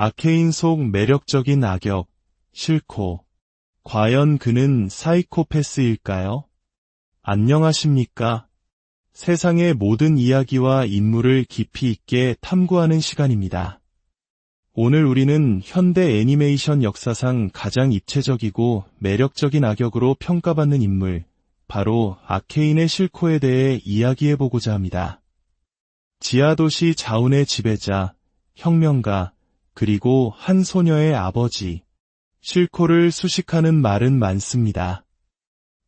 아케인 속 매력적인 악역, 실코. 과연 그는 사이코패스일까요? 안녕하십니까? 세상의 모든 이야기와 인물을 깊이 있게 탐구하는 시간입니다. 오늘 우리는 현대 애니메이션 역사상 가장 입체적이고 매력적인 악역으로 평가받는 인물, 바로 아케인의 실코에 대해 이야기해보고자 합니다. 지하도시 자운의 지배자, 혁명가, 그리고 한 소녀의 아버지, 실코를 수식하는 말은 많습니다.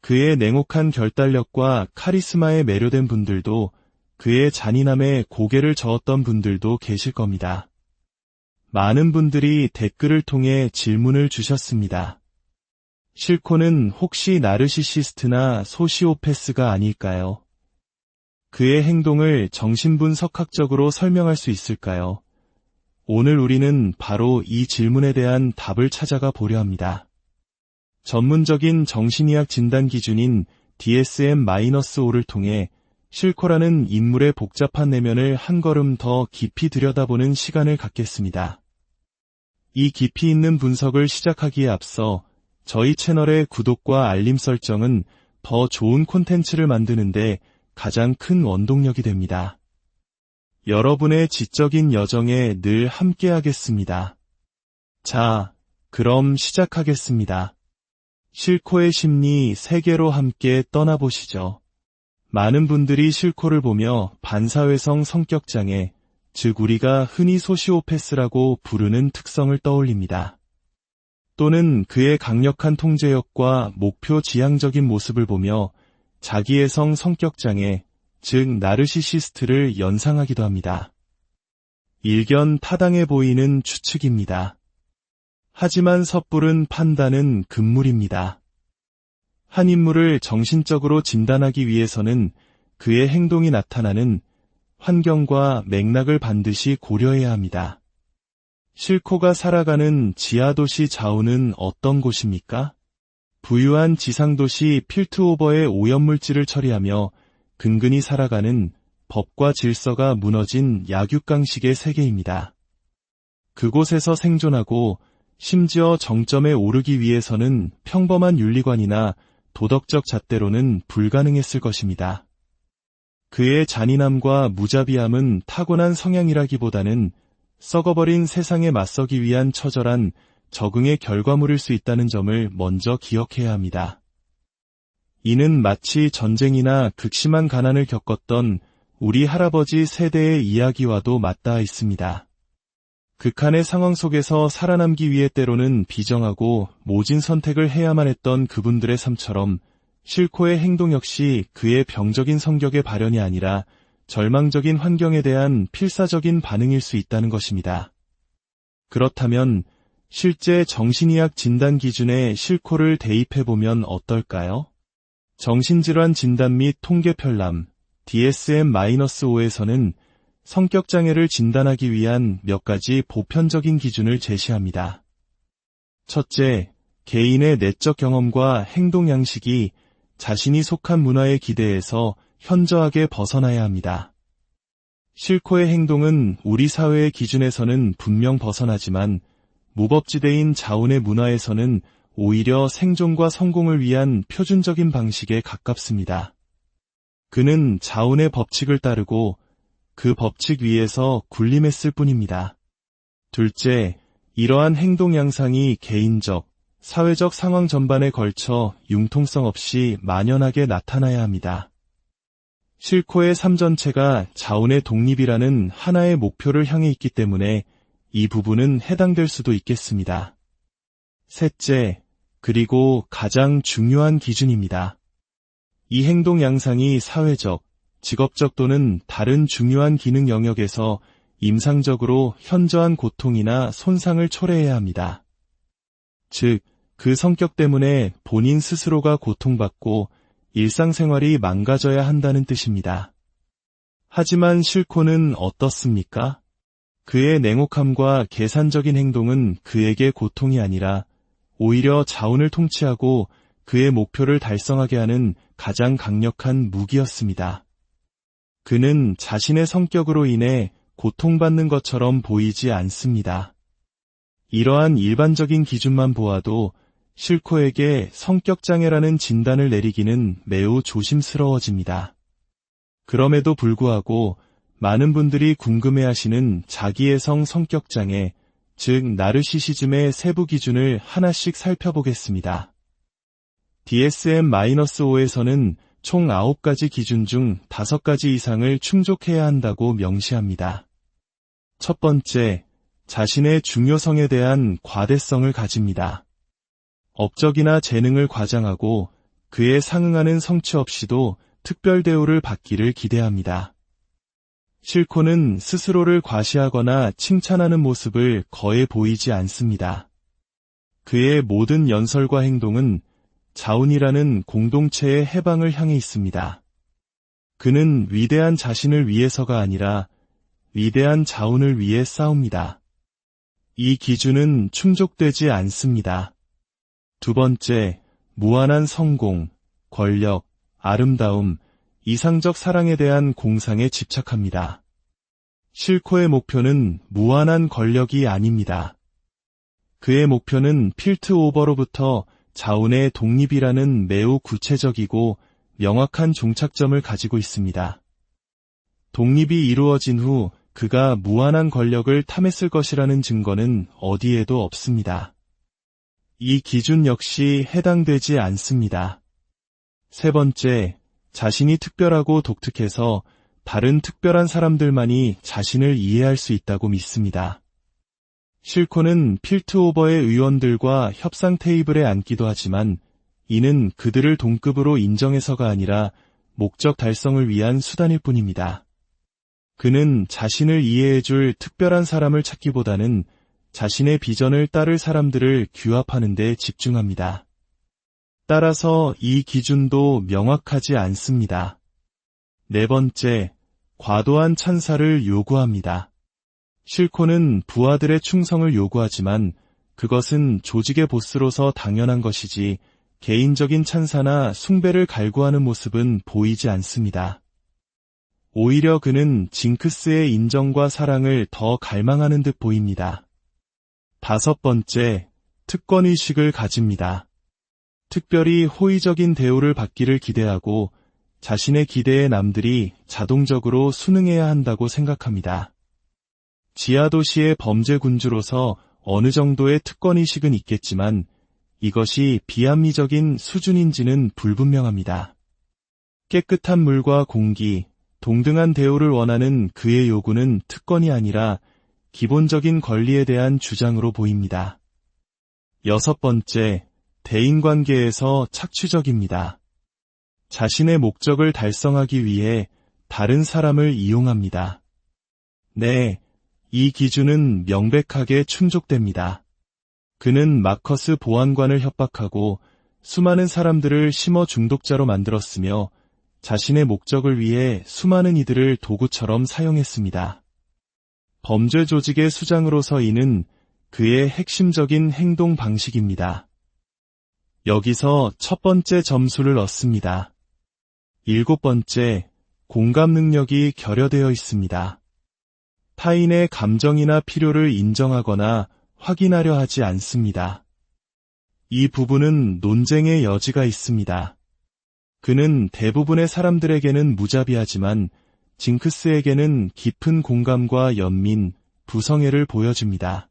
그의 냉혹한 결단력과 카리스마에 매료된 분들도, 그의 잔인함에 고개를 저었던 분들도 계실 겁니다. 많은 분들이 댓글을 통해 질문을 주셨습니다. 실코는 혹시 나르시시스트나 소시오패스가 아닐까요? 그의 행동을 정신분석학적으로 설명할 수 있을까요? 오늘 우리는 바로 이 질문에 대한 답을 찾아가 보려 합니다. 전문적인 정신의학 진단 기준인 DSM-5를 통해 실코라는 인물의 복잡한 내면을 한 걸음 더 깊이 들여다보는 시간을 갖겠습니다. 이 깊이 있는 분석을 시작하기에 앞서 저희 채널의 구독과 알림 설정은 더 좋은 콘텐츠를 만드는데 가장 큰 원동력이 됩니다. 여러분의 지적인 여정에 늘 함께하겠습니다. 자, 그럼 시작하겠습니다. 실코의 심리 세계로 함께 떠나보시죠. 많은 분들이 실코를 보며 반사회성 성격장애, 즉 우리가 흔히 소시오패스라고 부르는 특성을 떠올립니다. 또는 그의 강력한 통제력과 목표 지향적인 모습을 보며 자기애성 성격장애, 즉 나르시시스트를 연상하기도 합니다. 일견 타당해 보이는 추측입니다. 하지만 섣부른 판단은 금물입니다. 한 인물을 정신적으로 진단하기 위해서는 그의 행동이 나타나는 환경과 맥락을 반드시 고려해야 합니다. 실코가 살아가는 지하도시 자운은 어떤 곳입니까? 부유한 지상도시 필트오버의 오염물질을 처리하며 근근히 살아가는 법과 질서가 무너진 약육강식의 세계입니다. 그곳에서 생존하고 심지어 정점에 오르기 위해서는 평범한 윤리관이나 도덕적 잣대로는 불가능했을 것입니다. 그의 잔인함과 무자비함은 타고난 성향이라기보다는 썩어버린 세상에 맞서기 위한 처절한 적응의 결과물일 수 있다는 점을 먼저 기억해야 합니다. 이는 마치 전쟁이나 극심한 가난을 겪었던 우리 할아버지 세대의 이야기와도 맞닿아 있습니다. 극한의 상황 속에서 살아남기 위해 때로는 비정하고 모진 선택을 해야만 했던 그분들의 삶처럼 실코의 행동 역시 그의 병적인 성격의 발현이 아니라 절망적인 환경에 대한 필사적인 반응일 수 있다는 것입니다. 그렇다면 실제 정신의학 진단 기준에 실코를 대입해보면 어떨까요? 정신질환 진단 및 통계 편람 DSM-5에서는 성격장애를 진단하기 위한 몇 가지 보편적인 기준을 제시합니다. 첫째, 개인의 내적 경험과 행동 양식이 자신이 속한 문화의 기대에서 현저하게 벗어나야 합니다. 실코의 행동은 우리 사회의 기준에서는 분명 벗어나지만 무법지대인 자운의 문화에서는 오히려 생존과 성공을 위한 표준적인 방식에 가깝습니다. 그는 자운의 법칙을 따르고 그 법칙 위에서 군림했을 뿐입니다. 둘째, 이러한 행동 양상이 개인적, 사회적 상황 전반에 걸쳐 융통성 없이 만연하게 나타나야 합니다. 실코의 삶 전체가 자운의 독립이라는 하나의 목표를 향해 있기 때문에 이 부분은 해당될 수도 있겠습니다. 셋째, 그리고 가장 중요한 기준입니다. 이 행동 양상이 사회적, 직업적 또는 다른 중요한 기능 영역에서 임상적으로 현저한 고통이나 손상을 초래해야 합니다. 즉, 그 성격 때문에 본인 스스로가 고통받고 일상생활이 망가져야 한다는 뜻입니다. 하지만 실코는 어떻습니까? 그의 냉혹함과 계산적인 행동은 그에게 고통이 아니라 오히려 자운을 통치하고 그의 목표를 달성하게 하는 가장 강력한 무기였습니다. 그는 자신의 성격으로 인해 고통받는 것처럼 보이지 않습니다. 이러한 일반적인 기준만 보아도 실코에게 성격장애라는 진단을 내리기는 매우 조심스러워집니다. 그럼에도 불구하고 많은 분들이 궁금해하시는 자기애성 성격장애, 즉 나르시시즘의 세부 기준을 하나씩 살펴보겠습니다. DSM-5에서는 총 9가지 기준 중 5가지 이상을 충족해야 한다고 명시합니다. 첫 번째, 자신의 중요성에 대한 과대성을 가집니다. 업적이나 재능을 과장하고 그에 상응하는 성취 없이도 특별 대우를 받기를 기대합니다. 실코는 스스로를 과시하거나 칭찬하는 모습을 거의 보이지 않습니다. 그의 모든 연설과 행동은 자운이라는 공동체의 해방을 향해 있습니다. 그는 위대한 자신을 위해서가 아니라 위대한 자운을 위해 싸웁니다. 이 기준은 충족되지 않습니다. 두 번째, 무한한 성공, 권력, 아름다움, 이상적 사랑에 대한 공상에 집착합니다. 실코의 목표는 무한한 권력이 아닙니다. 그의 목표는 필트 오버로부터 자운의 독립이라는 매우 구체적이고 명확한 종착점을 가지고 있습니다. 독립이 이루어진 후 그가 무한한 권력을 탐했을 것이라는 증거는 어디에도 없습니다. 이 기준 역시 해당되지 않습니다. 세 번째, 자신이 특별하고 독특해서 다른 특별한 사람들만이 자신을 이해할 수 있다고 믿습니다. 실코는 필트 오버의 의원들과 협상 테이블에 앉기도 하지만 이는 그들을 동급으로 인정해서가 아니라 목적 달성을 위한 수단일 뿐입니다. 그는 자신을 이해해줄 특별한 사람을 찾기보다는 자신의 비전을 따를 사람들을 규합하는 데 집중합니다. 따라서 이 기준도 명확하지 않습니다. 네 번째, 과도한 찬사를 요구합니다. 실코는 부하들의 충성을 요구하지만 그것은 조직의 보스로서 당연한 것이지 개인적인 찬사나 숭배를 갈구하는 모습은 보이지 않습니다. 오히려 그는 징크스의 인정과 사랑을 더 갈망하는 듯 보입니다. 다섯 번째, 특권의식을 가집니다. 특별히 호의적인 대우를 받기를 기대하고 자신의 기대에 남들이 자동적으로 순응해야 한다고 생각합니다. 지하도시의 범죄군주로서 어느 정도의 특권의식은 있겠지만 이것이 비합리적인 수준인지는 불분명합니다. 깨끗한 물과 공기, 동등한 대우를 원하는 그의 요구는 특권이 아니라 기본적인 권리에 대한 주장으로 보입니다. 여섯 번째, 대인관계에서 착취적입니다. 자신의 목적을 달성하기 위해 다른 사람을 이용합니다. 네, 이 기준은 명백하게 충족됩니다. 그는 마커스 보안관을 협박하고 수많은 사람들을 심어 중독자로 만들었으며 자신의 목적을 위해 수많은 이들을 도구처럼 사용했습니다. 범죄 조직의 수장으로서 이는 그의 핵심적인 행동 방식입니다. 여기서 첫 번째 점수를 얻습니다. 일곱 번째, 공감 능력이 결여되어 있습니다. 타인의 감정이나 필요를 인정하거나 확인하려 하지 않습니다. 이 부분은 논쟁의 여지가 있습니다. 그는 대부분의 사람들에게는 무자비하지만 징크스에게는 깊은 공감과 연민, 부성애를 보여줍니다.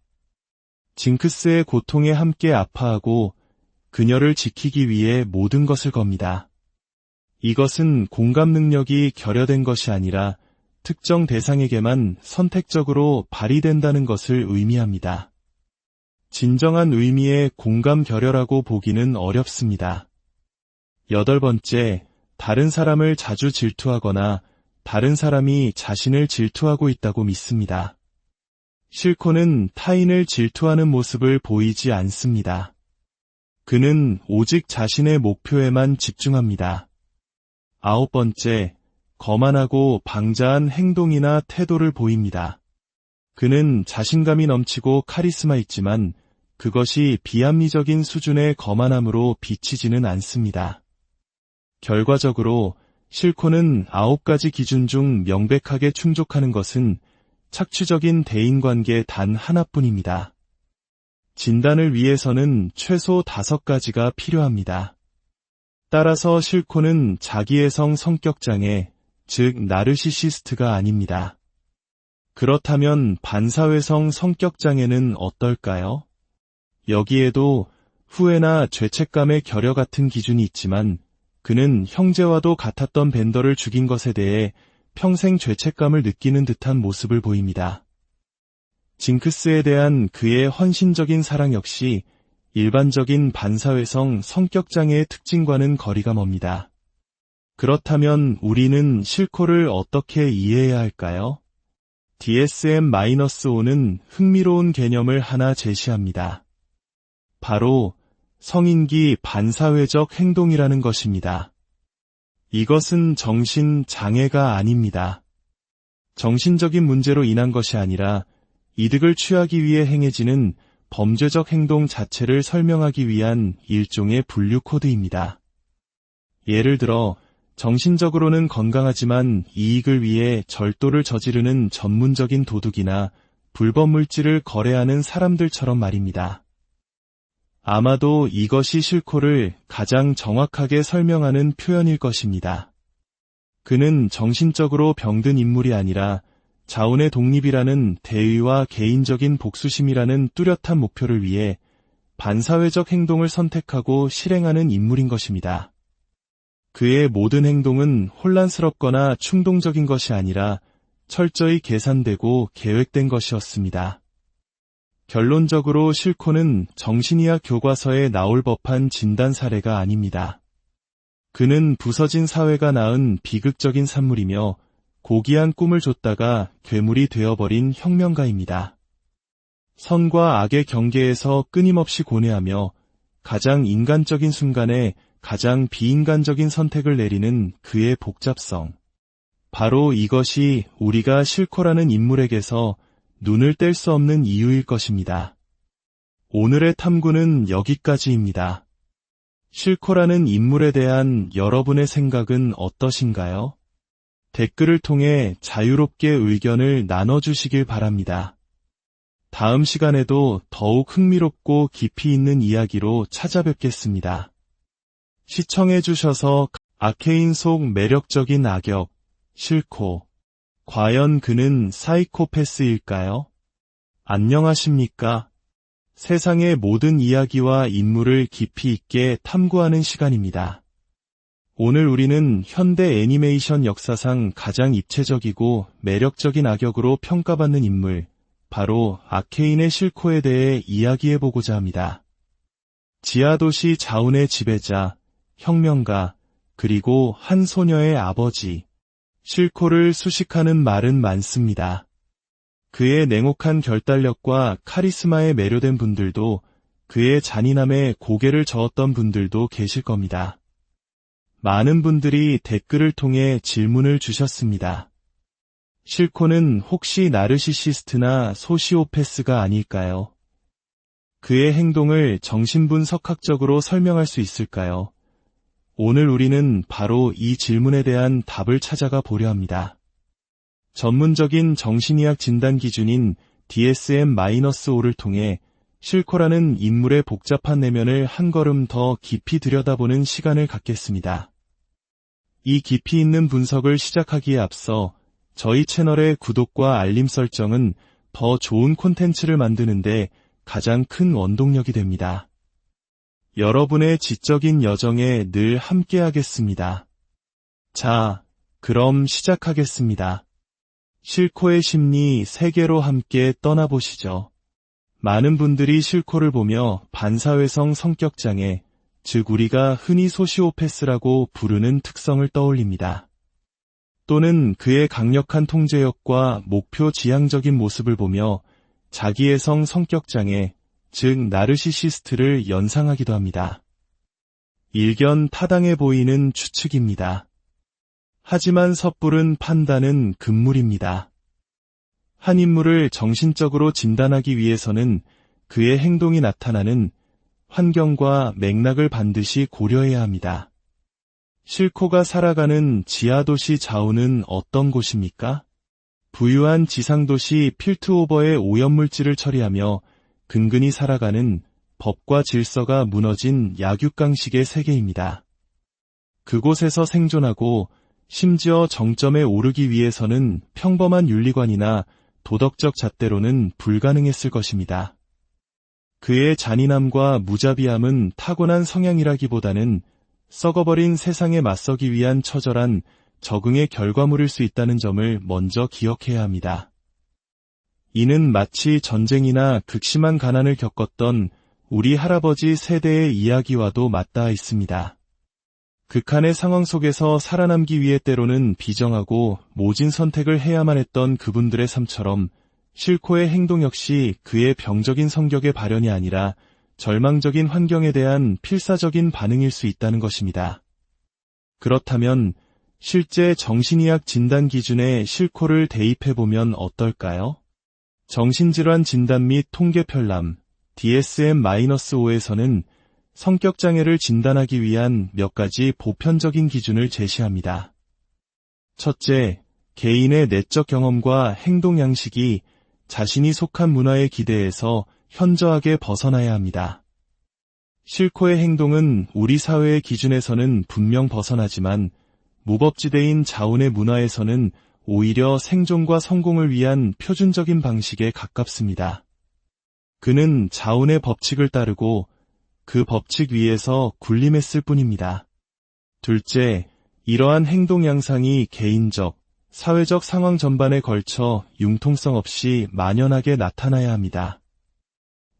징크스의 고통에 함께 아파하고 그녀를 지키기 위해 모든 것을 겁니다. 이것은 공감 능력이 결여된 것이 아니라 특정 대상에게만 선택적으로 발휘된다는 것을 의미합니다. 진정한 의미의 공감 결여라고 보기는 어렵습니다. 여덟 번째, 다른 사람을 자주 질투하거나 다른 사람이 자신을 질투하고 있다고 믿습니다. 실코는 타인을 질투하는 모습을 보이지 않습니다. 그는 오직 자신의 목표에만 집중합니다. 아홉 번째, 거만하고 방자한 행동이나 태도를 보입니다. 그는 자신감이 넘치고 카리스마 있지만 그것이 비합리적인 수준의 거만함으로 비치지는 않습니다. 결과적으로 실코는 9가지 기준 중 명백하게 충족하는 것은 착취적인 대인관계 단 하나뿐입니다. 진단을 위해서는 최소 5가지가 필요합니다. 따라서 실코는 자기애성 성격장애, 즉 나르시시스트가 아닙니다. 그렇다면 반사회성 성격장애는 어떨까요? 여기에도 후회나 죄책감의 결여 같은 기준이 있지만 그는 형제와도 같았던 벤더를 죽인 것에 대해 평생 죄책감을 느끼는 듯한 모습을 보입니다. 징크스에 대한 그의 헌신적인 사랑 역시 일반적인 반사회성 성격장애의 특징과는 거리가 멉니다. 그렇다면 우리는 실코를 어떻게 이해해야 할까요? DSM-5는 흥미로운 개념을 하나 제시합니다. 바로 성인기 반사회적 행동이라는 것입니다. 이것은 정신장애가 아닙니다. 정신적인 문제로 인한 것이 아니라 이득을 취하기 위해 행해지는 범죄적 행동 자체를 설명하기 위한 일종의 분류 코드입니다. 예를 들어 정신적으로는 건강하지만 이익을 위해 절도를 저지르는 전문적인 도둑이나 불법 물질을 거래하는 사람들처럼 말입니다. 아마도 이것이 실코를 가장 정확하게 설명하는 표현일 것입니다. 그는 정신적으로 병든 인물이 아니라 자원의 독립이라는 대의와 개인적인 복수심이라는 뚜렷한 목표를 위해 반사회적 행동을 선택하고 실행하는 인물인 것입니다. 그의 모든 행동은 혼란스럽거나 충동적인 것이 아니라 철저히 계산되고 계획된 것이었습니다. 결론적으로 실코는 정신의학 교과서에 나올 법한 진단 사례가 아닙니다. 그는 부서진 사회가 낳은 비극적인 산물이며 고귀한 꿈을 줬다가 괴물이 되어버린 혁명가입니다. 선과 악의 경계에서 끊임없이 고뇌하며 가장 인간적인 순간에 가장 비인간적인 선택을 내리는 그의 복잡성. 바로 이것이 우리가 실코라는 인물에게서 눈을 뗄 수 없는 이유일 것입니다. 오늘의 탐구는 여기까지입니다. 실코라는 인물에 대한 여러분의 생각은 어떠신가요? 댓글을 통해 자유롭게 의견을 나눠주시길 바랍니다. 다음 시간에도 더욱 흥미롭고 깊이 있는 이야기로 찾아뵙겠습니다. 시청해주셔서 아케인 속 매력적인 악역, 실코. 과연 그는 사이코패스일까요? 안녕하십니까? 세상의 모든 이야기와 인물을 깊이 있게 탐구하는 시간입니다. 오늘 우리는 현대 애니메이션 역사상 가장 입체적이고 매력적인 악역으로 평가받는 인물, 바로 아케인의 실코에 대해 이야기해보고자 합니다. 지하도시 자운의 지배자, 혁명가, 그리고 한 소녀의 아버지. 실코를 수식하는 말은 많습니다. 그의 냉혹한 결단력과 카리스마에 매료된 분들도, 그의 잔인함에 고개를 저었던 분들도 계실 겁니다. 많은 분들이 댓글을 통해 질문을 주셨습니다. 실코는 혹시 나르시시스트나 소시오패스가 아닐까요? 그의 행동을 정신분석학적으로 설명할 수 있을까요? 오늘 우리는 바로 이 질문에 대한 답을 찾아가 보려 합니다. 전문적인 정신의학 진단 기준인 DSM-5를 통해 실코라는 인물의 복잡한 내면을 한 걸음 더 깊이 들여다보는 시간을 갖겠습니다. 이 깊이 있는 분석을 시작하기에 앞서 저희 채널의 구독과 알림 설정은 더 좋은 콘텐츠를 만드는데 가장 큰 원동력이 됩니다. 여러분의 지적인 여정에 늘 함께하겠습니다. 자, 그럼 시작하겠습니다. 실코의 심리 세계로 함께 떠나보시죠. 많은 분들이 실코를 보며 반사회성 성격장애, 즉 우리가 흔히 소시오패스라고 부르는 특성을 떠올립니다. 또는 그의 강력한 통제력과 목표 지향적인 모습을 보며 자기애성 성격장애, 즉 나르시시스트를 연상하기도 합니다. 일견 타당해 보이는 추측입니다. 하지만 섣부른 판단은 금물입니다. 한 인물을 정신적으로 진단하기 위해서는 그의 행동이 나타나는 환경과 맥락을 반드시 고려해야 합니다. 실코가 살아가는 지하도시 자운은 어떤 곳입니까? 부유한 지상도시 필트오버의 오염물질을 처리하며 근근히 살아가는 법과 질서가 무너진 약육강식의 세계입니다. 그곳에서 생존하고 심지어 정점에 오르기 위해서는 평범한 윤리관이나 도덕적 잣대로는 불가능했을 것입니다. 그의 잔인함과 무자비함은 타고난 성향이라기보다는 썩어버린 세상에 맞서기 위한 처절한 적응의 결과물일 수 있다는 점을 먼저 기억해야 합니다. 이는 마치 전쟁이나 극심한 가난을 겪었던 우리 할아버지 세대의 이야기와도 맞닿아 있습니다. 극한의 상황 속에서 살아남기 위해 때로는 비정하고 모진 선택을 해야만 했던 그분들의 삶처럼 실코의 행동 역시 그의 병적인 성격의 발현이 아니라 절망적인 환경에 대한 필사적인 반응일 수 있다는 것입니다. 그렇다면 실제 정신의학 진단 기준에 실코를 대입해보면 어떨까요? 정신질환 진단 및 통계 편람 DSM-5에서는 성격장애를 진단하기 위한 몇 가지 보편적인 기준을 제시합니다. 첫째, 개인의 내적 경험과 행동 양식이 자신이 속한 문화의 기대에서 현저하게 벗어나야 합니다. 실코의 행동은 우리 사회의 기준에서는 분명 벗어나지만 무법지대인 자운의 문화에서는 오히려 생존과 성공을 위한 표준적인 방식에 가깝습니다. 그는 자운의 법칙을 따르고 그 법칙 위에서 군림했을 뿐입니다. 둘째, 이러한 행동 양상이 개인적, 사회적 상황 전반에 걸쳐 융통성 없이 만연하게 나타나야 합니다.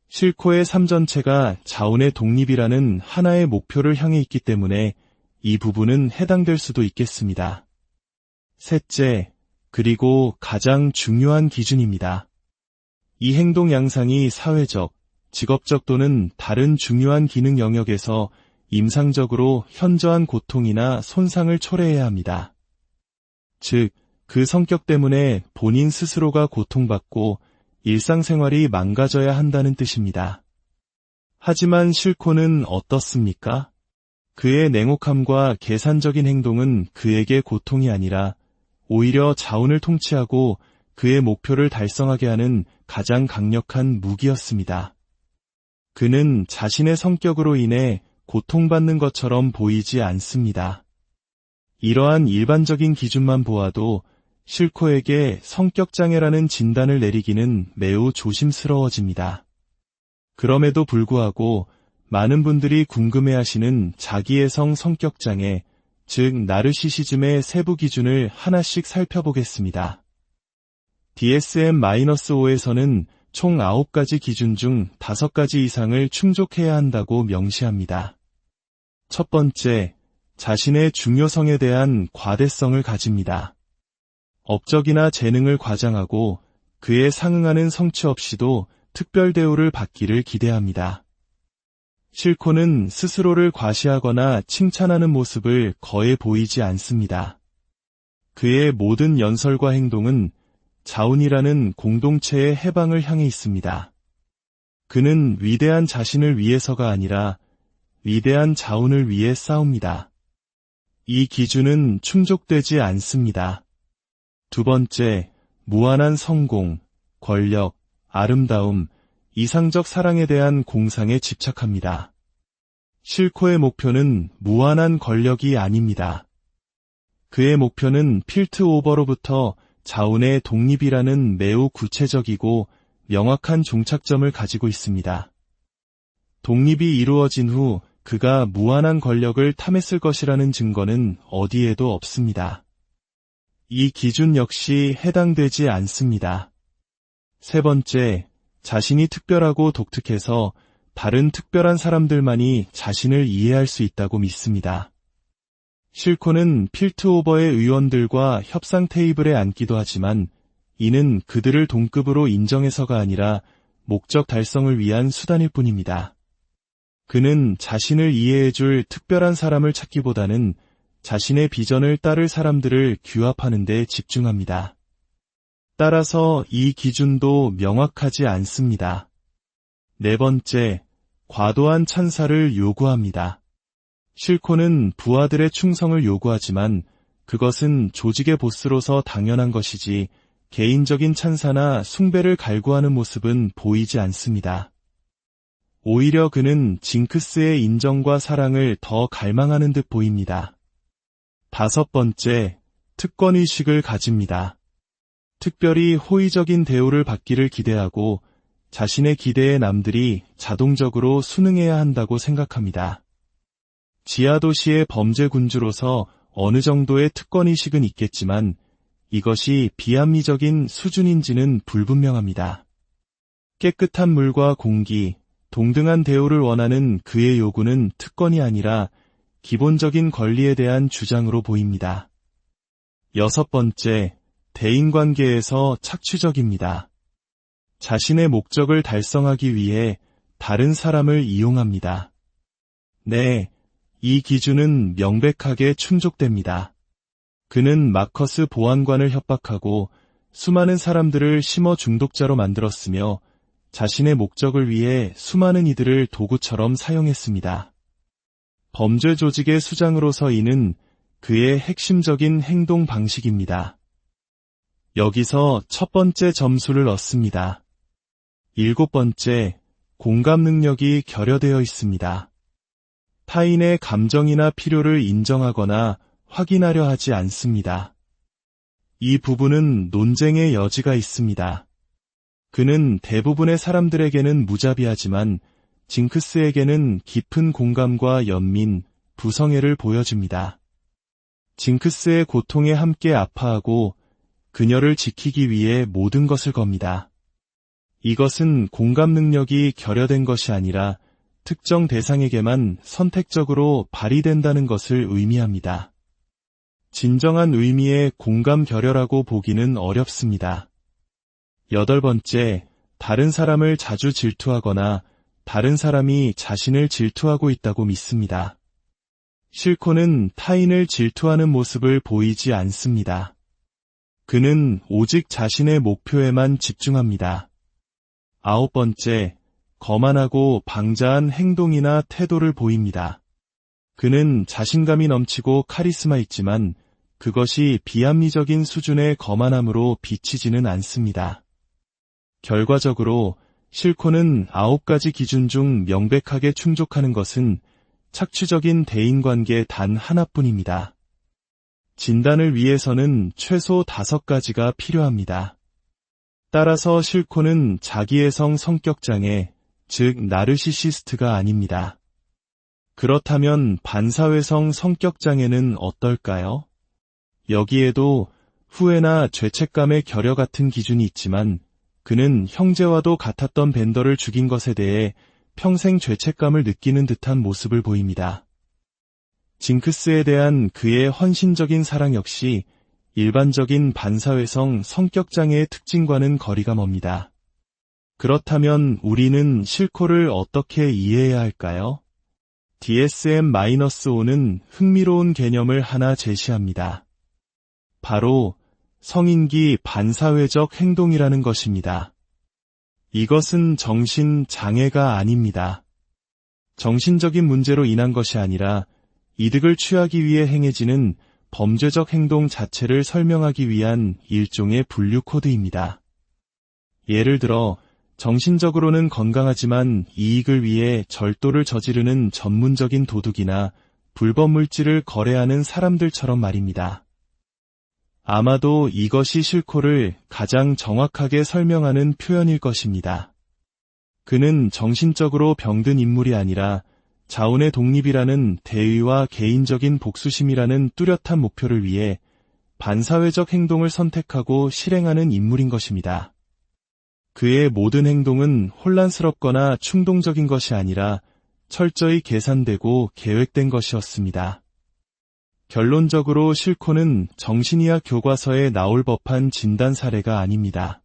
실코의 삶 전체가 자운의 독립이라는 하나의 목표를 향해 있기 때문에 이 부분은 해당될 수도 있겠습니다. 셋째, 그리고 가장 중요한 기준입니다. 이 행동 양상이 사회적, 직업적 또는 다른 중요한 기능 영역에서 임상적으로 현저한 고통이나 손상을 초래해야 합니다. 즉, 그 성격 때문에 본인 스스로가 고통받고 일상생활이 망가져야 한다는 뜻입니다. 하지만 실코는 어떻습니까? 그의 냉혹함과 계산적인 행동은 그에게 고통이 아니라 오히려 자운을 통치하고 그의 목표를 달성하게 하는 가장 강력한 무기였습니다. 그는 자신의 성격으로 인해 고통받는 것처럼 보이지 않습니다. 이러한 일반적인 기준만 보아도 실코에게 성격장애라는 진단을 내리기는 매우 조심스러워집니다. 그럼에도 불구하고 많은 분들이 궁금해하시는 자기애성 성격장애, 즉 나르시시즘의 세부 기준을 하나씩 살펴보겠습니다. DSM-5에서는 총 9가지 기준 중 5가지 이상을 충족해야 한다고 명시합니다. 첫 번째, 자신의 중요성에 대한 과대성을 가집니다. 업적이나 재능을 과장하고 그에 상응하는 성취 없이도 특별 대우를 받기를 기대합니다. 실코는 스스로를 과시하거나 칭찬하는 모습을 거의 보이지 않습니다. 그의 모든 연설과 행동은 자운이라는 공동체의 해방을 향해 있습니다. 그는 위대한 자신을 위해서가 아니라 위대한 자운을 위해 싸웁니다. 이 기준은 충족되지 않습니다. 두 번째, 무한한 성공, 권력, 아름다움, 이상적 사랑에 대한 공상에 집착합니다. 실코의 목표는 무한한 권력이 아닙니다. 그의 목표는 필트 오버로부터 자운의 독립이라는 매우 구체적이고 명확한 종착점을 가지고 있습니다. 독립이 이루어진 후 그가 무한한 권력을 탐했을 것이라는 증거는 어디에도 없습니다. 이 기준 역시 해당되지 않습니다. 세 번째, 자신이 특별하고 독특해서 다른 특별한 사람들만이 자신을 이해할 수 있다고 믿습니다. 실코는 필트 오버의 의원들과 협상 테이블에 앉기도 하지만 이는 그들을 동급으로 인정해서가 아니라 목적 달성을 위한 수단일 뿐입니다. 그는 자신을 이해해줄 특별한 사람을 찾기보다는 자신의 비전을 따를 사람들을 규합하는 데 집중합니다. 따라서 이 기준도 명확하지 않습니다. 네 번째, 과도한 찬사를 요구합니다. 실코는 부하들의 충성을 요구하지만 그것은 조직의 보스로서 당연한 것이지 개인적인 찬사나 숭배를 갈구하는 모습은 보이지 않습니다. 오히려 그는 징크스의 인정과 사랑을 더 갈망하는 듯 보입니다. 5번째, 특권의식을 가집니다. 특별히 호의적인 대우를 받기를 기대하고 자신의 기대에 남들이 자동적으로 순응해야 한다고 생각합니다. 지하도시의 범죄 군주로서 어느 정도의 특권의식은 있겠지만 이것이 비합리적인 수준인지는 불분명합니다. 깨끗한 물과 공기, 동등한 대우를 원하는 그의 요구는 특권이 아니라 기본적인 권리에 대한 주장으로 보입니다. 6번째, 대인관계에서 착취적입니다. 자신의 목적을 달성하기 위해 다른 사람을 이용합니다. 네, 이 기준은 명백하게 충족됩니다. 그는 마커스 보안관을 협박하고 수많은 사람들을 심어 중독자로 만들었으며 자신의 목적을 위해 수많은 이들을 도구처럼 사용했습니다. 범죄 조직의 수장으로서 이는 그의 핵심적인 행동 방식입니다. 여기서 첫 번째 점수를 얻습니다. 7번째, 공감 능력이 결여되어 있습니다. 타인의 감정이나 필요를 인정하거나 확인하려 하지 않습니다. 이 부분은 논쟁의 여지가 있습니다. 그는 대부분의 사람들에게는 무자비하지만 징크스에게는 깊은 공감과 연민, 부성애를 보여줍니다. 징크스의 고통에 함께 아파하고 그녀를 지키기 위해 모든 것을 겁니다. 이것은 공감 능력이 결여된 것이 아니라 특정 대상에게만 선택적으로 발휘된다는 것을 의미합니다. 진정한 의미의 공감 결여라고 보기는 어렵습니다. 8번째, 다른 사람을 자주 질투하거나 다른 사람이 자신을 질투하고 있다고 믿습니다. 실코는 타인을 질투하는 모습을 보이지 않습니다. 그는 오직 자신의 목표에만 집중합니다. 9번째, 거만하고 방자한 행동이나 태도를 보입니다. 그는 자신감이 넘치고 카리스마 있지만 그것이 비합리적인 수준의 거만함으로 비치지는 않습니다. 결과적으로 실코는 9가지 기준 중 명백하게 충족하는 것은 착취적인 대인관계 단 하나뿐입니다. 진단을 위해서는 최소 5가지가 필요합니다. 따라서 실코는 자기애성 성격장애, 즉 나르시시스트가 아닙니다. 그렇다면 반사회성 성격장애는 어떨까요? 여기에도 후회나 죄책감의 결여 같은 기준이 있지만 그는 형제와도 같았던 벤더를 죽인 것에 대해 평생 죄책감을 느끼는 듯한 모습을 보입니다. 징크스에 대한 그의 헌신적인 사랑 역시 일반적인 반사회성 성격장애의 특징과는 거리가 멉니다. 그렇다면 우리는 실코를 어떻게 이해해야 할까요? DSM-5는 흥미로운 개념을 하나 제시합니다. 바로 성인기 반사회적 행동이라는 것입니다. 이것은 정신장애가 아닙니다. 정신적인 문제로 인한 것이 아니라 이득을 취하기 위해 행해지는 범죄적 행동 자체를 설명하기 위한 일종의 분류 코드입니다. 예를 들어 정신적으로는 건강하지만 이익을 위해 절도를 저지르는 전문적인 도둑이나 불법 물질을 거래하는 사람들처럼 말입니다. 아마도 이것이 실코를 가장 정확하게 설명하는 표현일 것입니다. 그는 정신적으로 병든 인물이 아니라 자원의 독립이라는 대의와 개인적인 복수심이라는 뚜렷한 목표를 위해 반사회적 행동을 선택하고 실행하는 인물인 것입니다. 그의 모든 행동은 혼란스럽거나 충동적인 것이 아니라 철저히 계산되고 계획된 것이었습니다. 결론적으로 실코는 정신의학 교과서에 나올 법한 진단 사례가 아닙니다.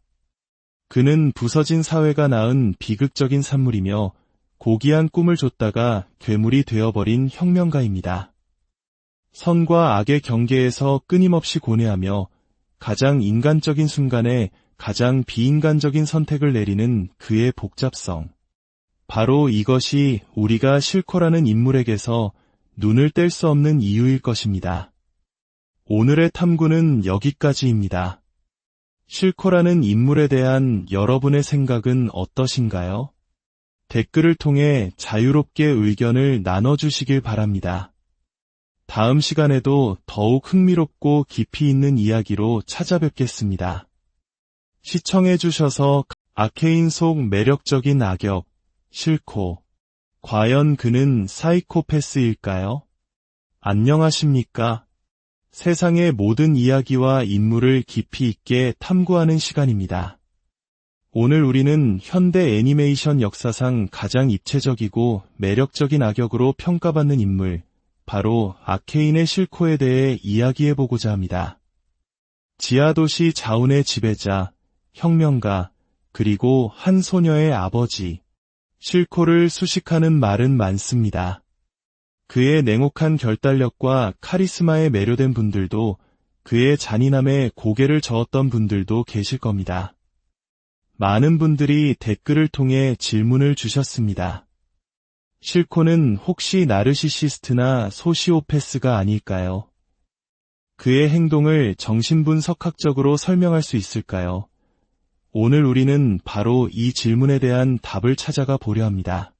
그는 부서진 사회가 낳은 비극적인 산물이며 고귀한 꿈을 줬다가 괴물이 되어버린 혁명가입니다. 선과 악의 경계에서 끊임없이 고뇌하며 가장 인간적인 순간에 가장 비인간적인 선택을 내리는 그의 복잡성. 바로 이것이 우리가 실코라는 인물에게서 눈을 뗄 수 없는 이유일 것입니다. 오늘의 탐구는 여기까지입니다. 실코라는 인물에 대한 여러분의 생각은 어떠신가요? 댓글을 통해 자유롭게 의견을 나눠주시길 바랍니다. 다음 시간에도 더욱 흥미롭고 깊이 있는 이야기로 찾아뵙겠습니다. 시청해주셔서 아케인 속 매력적인 악역, 실코. 과연 그는 사이코패스일까요? 안녕하십니까? 세상의 모든 이야기와 인물을 깊이 있게 탐구하는 시간입니다. 오늘 우리는 현대 애니메이션 역사상 가장 입체적이고 매력적인 악역으로 평가받는 인물, 바로 아케인의 실코에 대해 이야기해보고자 합니다. 지하도시 자운의 지배자, 혁명가, 그리고 한 소녀의 아버지, 실코를 수식하는 말은 많습니다. 그의 냉혹한 결단력과 카리스마에 매료된 분들도, 그의 잔인함에 고개를 저었던 분들도 계실 겁니다. 많은 분들이 댓글을 통해 질문을 주셨습니다. 실코는 혹시 나르시시스트나 소시오패스가 아닐까요? 그의 행동을 정신분석학적으로 설명할 수 있을까요? 오늘 우리는 바로 이 질문에 대한 답을 찾아가 보려 합니다.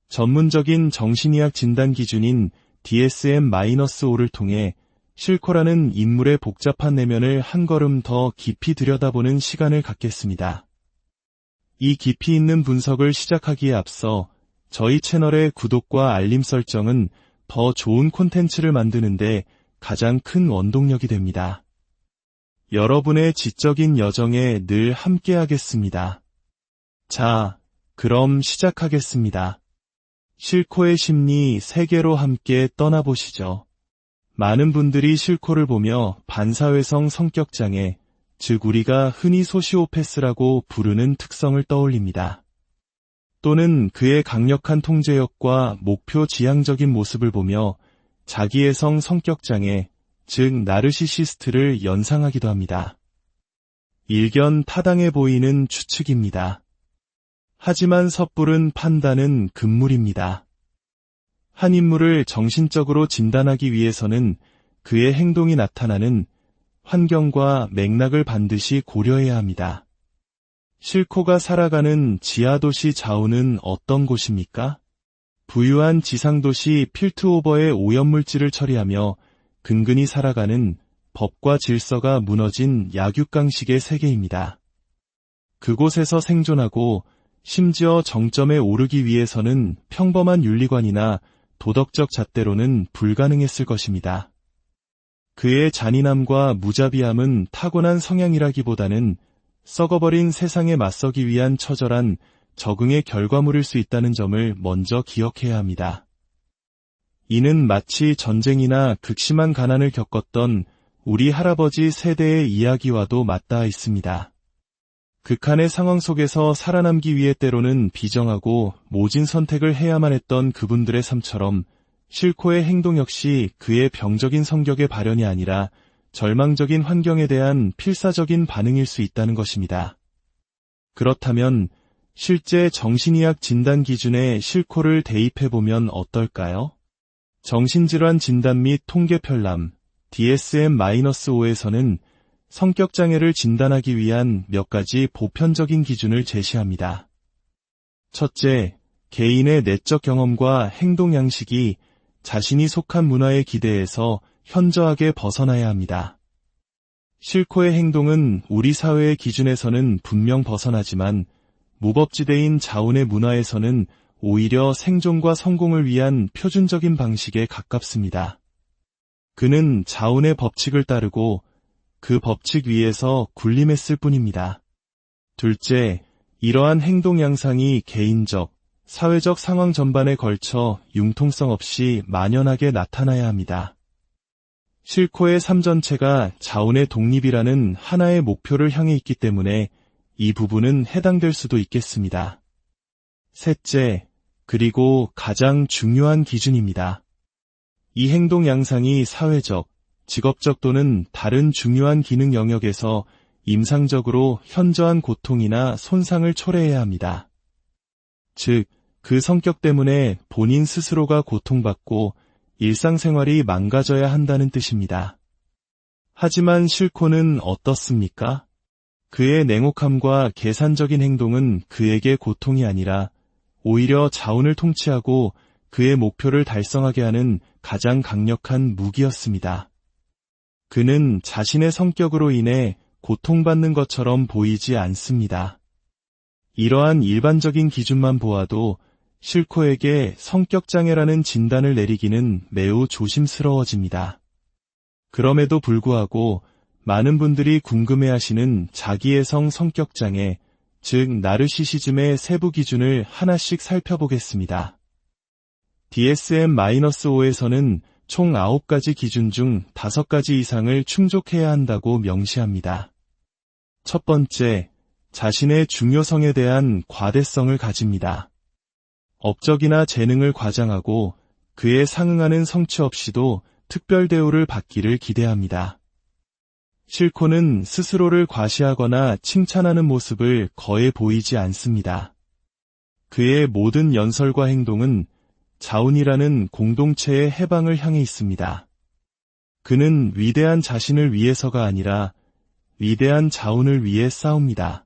전문적인 정신의학 진단 기준인 DSM-5를 통해 실코라는 인물의 복잡한 내면을 한 걸음 더 깊이 들여다보는 시간을 갖겠습니다. 이 깊이 있는 분석을 시작하기에 앞서 저희 채널의 구독과 알림 설정은 더 좋은 콘텐츠를 만드는데 가장 큰 원동력이 됩니다. 여러분의 지적인 여정에 늘 함께하겠습니다. 자, 그럼 시작하겠습니다. 실코의 심리 세계로 함께 떠나보시죠. 많은 분들이 실코를 보며 반사회성 성격장애, 즉 우리가 흔히 소시오패스라고 부르는 특성을 떠올립니다. 또는 그의 강력한 통제력과 목표 지향적인 모습을 보며 자기애성 성격장애, 즉 나르시시스트를 연상하기도 합니다. 일견 타당해 보이는 추측입니다. 하지만 섣부른 판단은 금물입니다. 한 인물을 정신적으로 진단하기 위해서는 그의 행동이 나타나는 환경과 맥락을 반드시 고려해야 합니다. 실코가 살아가는 지하도시 자운은 어떤 곳입니까? 부유한 지상도시 필트오버의 오염물질을 처리하며 근근히 살아가는 법과 질서가 무너진 약육강식의 세계입니다. 그곳에서 생존하고 심지어 정점에 오르기 위해서는 평범한 윤리관이나 도덕적 잣대로는 불가능했을 것입니다. 그의 잔인함과 무자비함은 타고난 성향이라기보다는 썩어버린 세상에 맞서기 위한 처절한 적응의 결과물일 수 있다는 점을 먼저 기억해야 합니다. 이는 마치 전쟁이나 극심한 가난을 겪었던 우리 할아버지 세대의 이야기와도 맞닿아 있습니다. 극한의 상황 속에서 살아남기 위해 때로는 비정하고 모진 선택을 해야만 했던 그분들의 삶처럼 실코의 행동 역시 그의 병적인 성격의 발현이 아니라 절망적인 환경에 대한 필사적인 반응일 수 있다는 것입니다. 그렇다면 실제 정신의학 진단 기준에 실코를 대입해보면 어떨까요? 정신질환 진단 및 통계 편람 DSM-5에서는 성격장애를 진단하기 위한 몇 가지 보편적인 기준을 제시합니다. 첫째, 개인의 내적 경험과 행동 양식이 자신이 속한 문화의 기대에서 현저하게 벗어나야 합니다. 실코의 행동은 우리 사회의 기준에서는 분명 벗어나지만 무법지대인 자운의 문화에서는 오히려 생존과 성공을 위한 표준적인 방식에 가깝습니다. 그는 자운의 법칙을 따르고 그 법칙 위에서 군림했을 뿐입니다. 둘째, 이러한 행동 양상이 개인적, 사회적 상황 전반에 걸쳐 융통성 없이 만연하게 나타나야 합니다. 실코의 삶 전체가 자운의 독립이라는 하나의 목표를 향해 있기 때문에 이 부분은 해당될 수도 있겠습니다. 셋째, 그리고 가장 중요한 기준입니다. 이 행동 양상이 사회적, 직업적 또는 다른 중요한 기능 영역에서 임상적으로 현저한 고통이나 손상을 초래해야 합니다. 즉, 그 성격 때문에 본인 스스로가 고통받고 일상생활이 망가져야 한다는 뜻입니다. 하지만 실코는 어떻습니까? 그의 냉혹함과 계산적인 행동은 그에게 고통이 아니라 오히려 자운을 통치하고 그의 목표를 달성하게 하는 가장 강력한 무기였습니다. 그는 자신의 성격으로 인해 고통받는 것처럼 보이지 않습니다. 이러한 일반적인 기준만 보아도 실코에게 성격장애라는 진단을 내리기는 매우 조심스러워집니다. 그럼에도 불구하고 많은 분들이 궁금해하시는 자기애성 성격장애, 즉 나르시시즘의 세부 기준을 하나씩 살펴보겠습니다. DSM-5에서는 총 9가지 기준 중 5가지 이상을 충족해야 한다고 명시합니다. 첫 번째, 자신의 중요성에 대한 과대성을 가집니다. 업적이나 재능을 과장하고 그에 상응하는 성취 없이도 특별 대우를 받기를 기대합니다. 실코는 스스로를 과시하거나 칭찬하는 모습을 거의 보이지 않습니다. 그의 모든 연설과 행동은 자운이라는 공동체의 해방을 향해 있습니다. 그는 위대한 자신을 위해서가 아니라 위대한 자운을 위해 싸웁니다.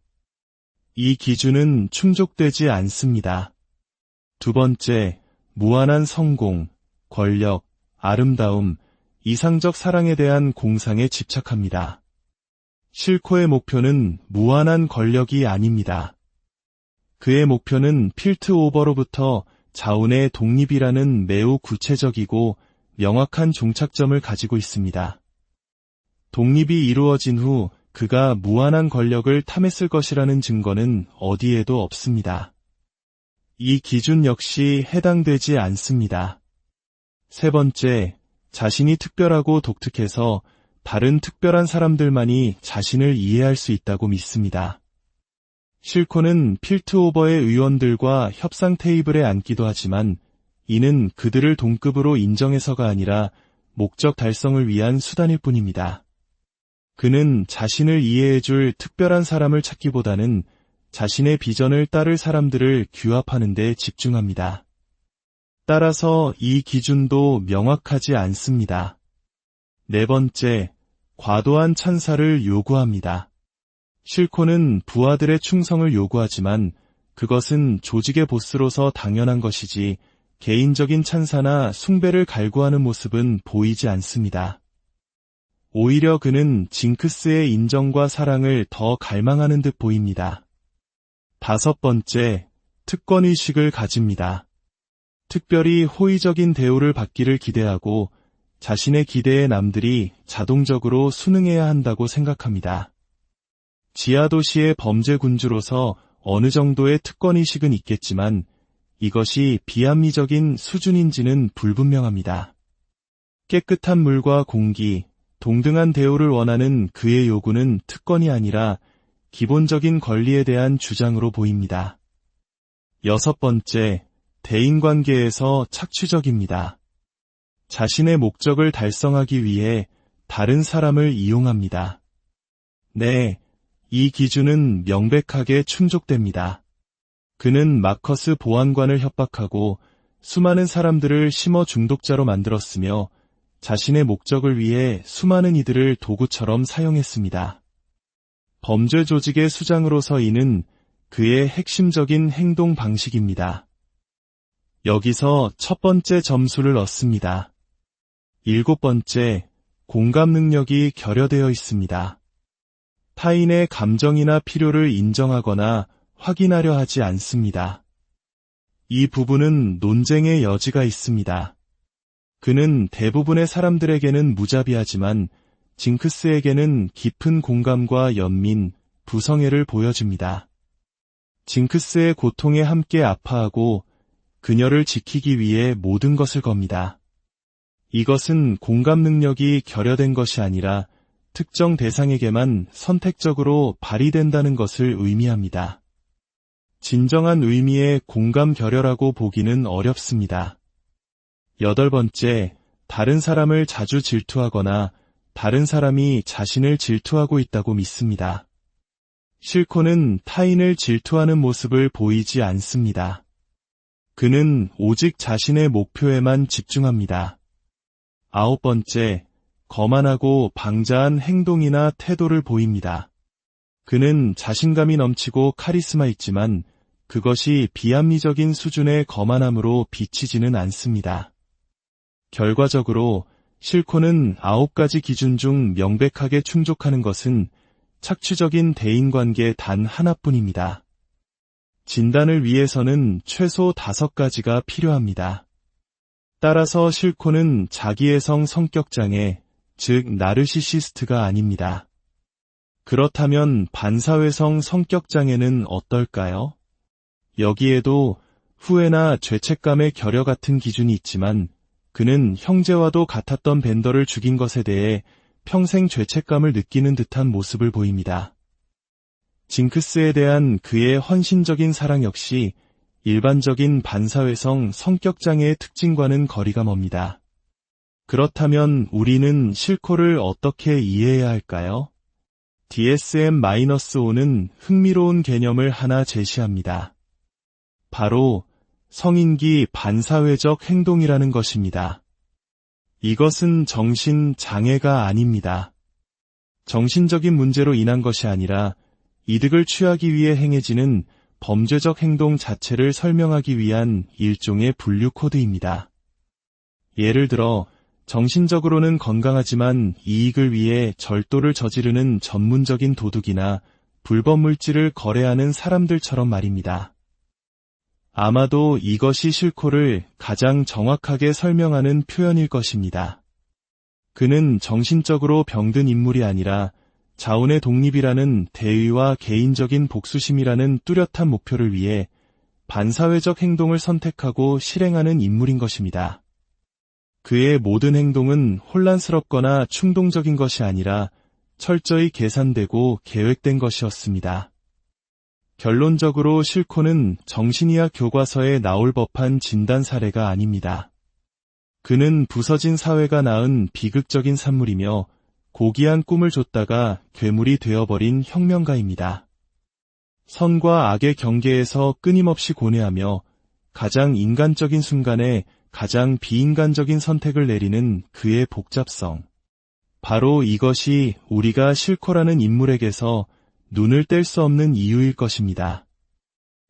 이 기준은 충족되지 않습니다. 두 번째, 무한한 성공, 권력, 아름다움, 이상적 사랑에 대한 공상에 집착합니다. 실코의 목표는 무한한 권력이 아닙니다. 그의 목표는 필트 오버로부터 자운의 독립이라는 매우 구체적이고 명확한 종착점을 가지고 있습니다. 독립이 이루어진 후 그가 무한한 권력을 탐했을 것이라는 증거는 어디에도 없습니다. 이 기준 역시 해당되지 않습니다. 세 번째, 자신이 특별하고 독특해서 다른 특별한 사람들만이 자신을 이해할 수 있다고 믿습니다. 실코는 필트오버의 의원들과 협상 테이블에 앉기도 하지만 이는 그들을 동급으로 인정해서가 아니라 목적 달성을 위한 수단일 뿐입니다. 그는 자신을 이해해줄 특별한 사람을 찾기보다는 자신의 비전을 따를 사람들을 규합하는 데 집중합니다. 따라서 이 기준도 명확하지 않습니다. 네 번째, 과도한 찬사를 요구합니다. 실코는 부하들의 충성을 요구하지만 그것은 조직의 보스로서 당연한 것이지 개인적인 찬사나 숭배를 갈구하는 모습은 보이지 않습니다. 오히려 그는 징크스의 인정과 사랑을 더 갈망하는 듯 보입니다. 다섯 번째, 특권의식을 가집니다. 특별히 호의적인 대우를 받기를 기대하고 자신의 기대에 남들이 자동적으로 순응해야 한다고 생각합니다. 지하도시의 범죄 군주로서 어느 정도의 특권의식은 있겠지만 이것이 비합리적인 수준인지는 불분명합니다. 깨끗한 물과 공기, 동등한 대우를 원하는 그의 요구는 특권이 아니라 기본적인 권리에 대한 주장으로 보입니다. 여섯 번째, 대인관계에서 착취적입니다. 자신의 목적을 달성하기 위해 다른 사람을 이용합니다. 네, 이 기준은 명백하게 충족됩니다. 그는 마커스 보안관을 협박하고 수많은 사람들을 심어 중독자로 만들었으며 자신의 목적을 위해 수많은 이들을 도구처럼 사용했습니다. 범죄 조직의 수장으로서 이는 그의 핵심적인 행동 방식입니다. 여기서 첫 번째 점수를 얻습니다. 일곱 번째, 공감 능력이 결여되어 있습니다. 타인의 감정이나 필요를 인정하거나 확인하려 하지 않습니다. 이 부분은 논쟁의 여지가 있습니다. 그는 대부분의 사람들에게는 무자비하지만 징크스에게는 깊은 공감과 연민, 부성애를 보여줍니다. 징크스의 고통에 함께 아파하고 그녀를 지키기 위해 모든 것을 겁니다. 이것은 공감 능력이 결여된 것이 아니라 특정 대상에게만 선택적으로 발휘된다는 것을 의미합니다. 진정한 의미의 공감 결여라고 보기는 어렵습니다. 여덟 번째, 다른 사람을 자주 질투하거나 다른 사람이 자신을 질투하고 있다고 믿습니다. 실코는 타인을 질투하는 모습을 보이지 않습니다. 그는 오직 자신의 목표에만 집중합니다. 아홉 번째, 거만하고 방자한 행동이나 태도를 보입니다. 그는 자신감이 넘치고 카리스마 있지만 그것이 비합리적인 수준의 거만함으로 비치지는 않습니다. 결과적으로 실코는 9가지 기준 중 명백하게 충족하는 것은 착취적인 대인관계 단 하나뿐입니다. 진단을 위해서는 최소 5가지가 필요합니다. 따라서 실코는 자기애성 성격장애, 즉 나르시시스트가 아닙니다. 그렇다면 반사회성 성격장애는 어떨까요? 여기에도 후회나 죄책감의 결여 같은 기준이 있지만 그는 형제와도 같았던 벤더를 죽인 것에 대해 평생 죄책감을 느끼는 듯한 모습을 보입니다. 징크스에 대한 그의 헌신적인 사랑 역시 일반적인 반사회성 성격장애의 특징과는 거리가 멉니다. 그렇다면 우리는 실코를 어떻게 이해해야 할까요? DSM-5는 흥미로운 개념을 하나 제시합니다. 바로 성인기 반사회적 행동이라는 것입니다. 이것은 정신장애가 아닙니다. 정신적인 문제로 인한 것이 아니라 이득을 취하기 위해 행해지는 범죄적 행동 자체를 설명하기 위한 일종의 분류 코드입니다. 예를 들어 정신적으로는 건강하지만 이익을 위해 절도를 저지르는 전문적인 도둑이나 불법 물질을 거래하는 사람들처럼 말입니다. 아마도 이것이 실코를 가장 정확하게 설명하는 표현일 것입니다. 그는 정신적으로 병든 인물이 아니라 자운의 독립이라는 대의와 개인적인 복수심이라는 뚜렷한 목표를 위해 반사회적 행동을 선택하고 실행하는 인물인 것입니다. 그의 모든 행동은 혼란스럽거나 충동적인 것이 아니라 철저히 계산되고 계획된 것이었습니다. 결론적으로 실코는 정신의학 교과서에 나올 법한 진단 사례가 아닙니다. 그는 부서진 사회가 낳은 비극적인 산물이며 고귀한 꿈을 줬다가 괴물이 되어버린 혁명가입니다. 선과 악의 경계에서 끊임없이 고뇌하며 가장 인간적인 순간에 가장 비인간적인 선택을 내리는 그의 복잡성. 바로 이것이 우리가 실코라는 인물에게서 눈을 뗄 수 없는 이유일 것입니다.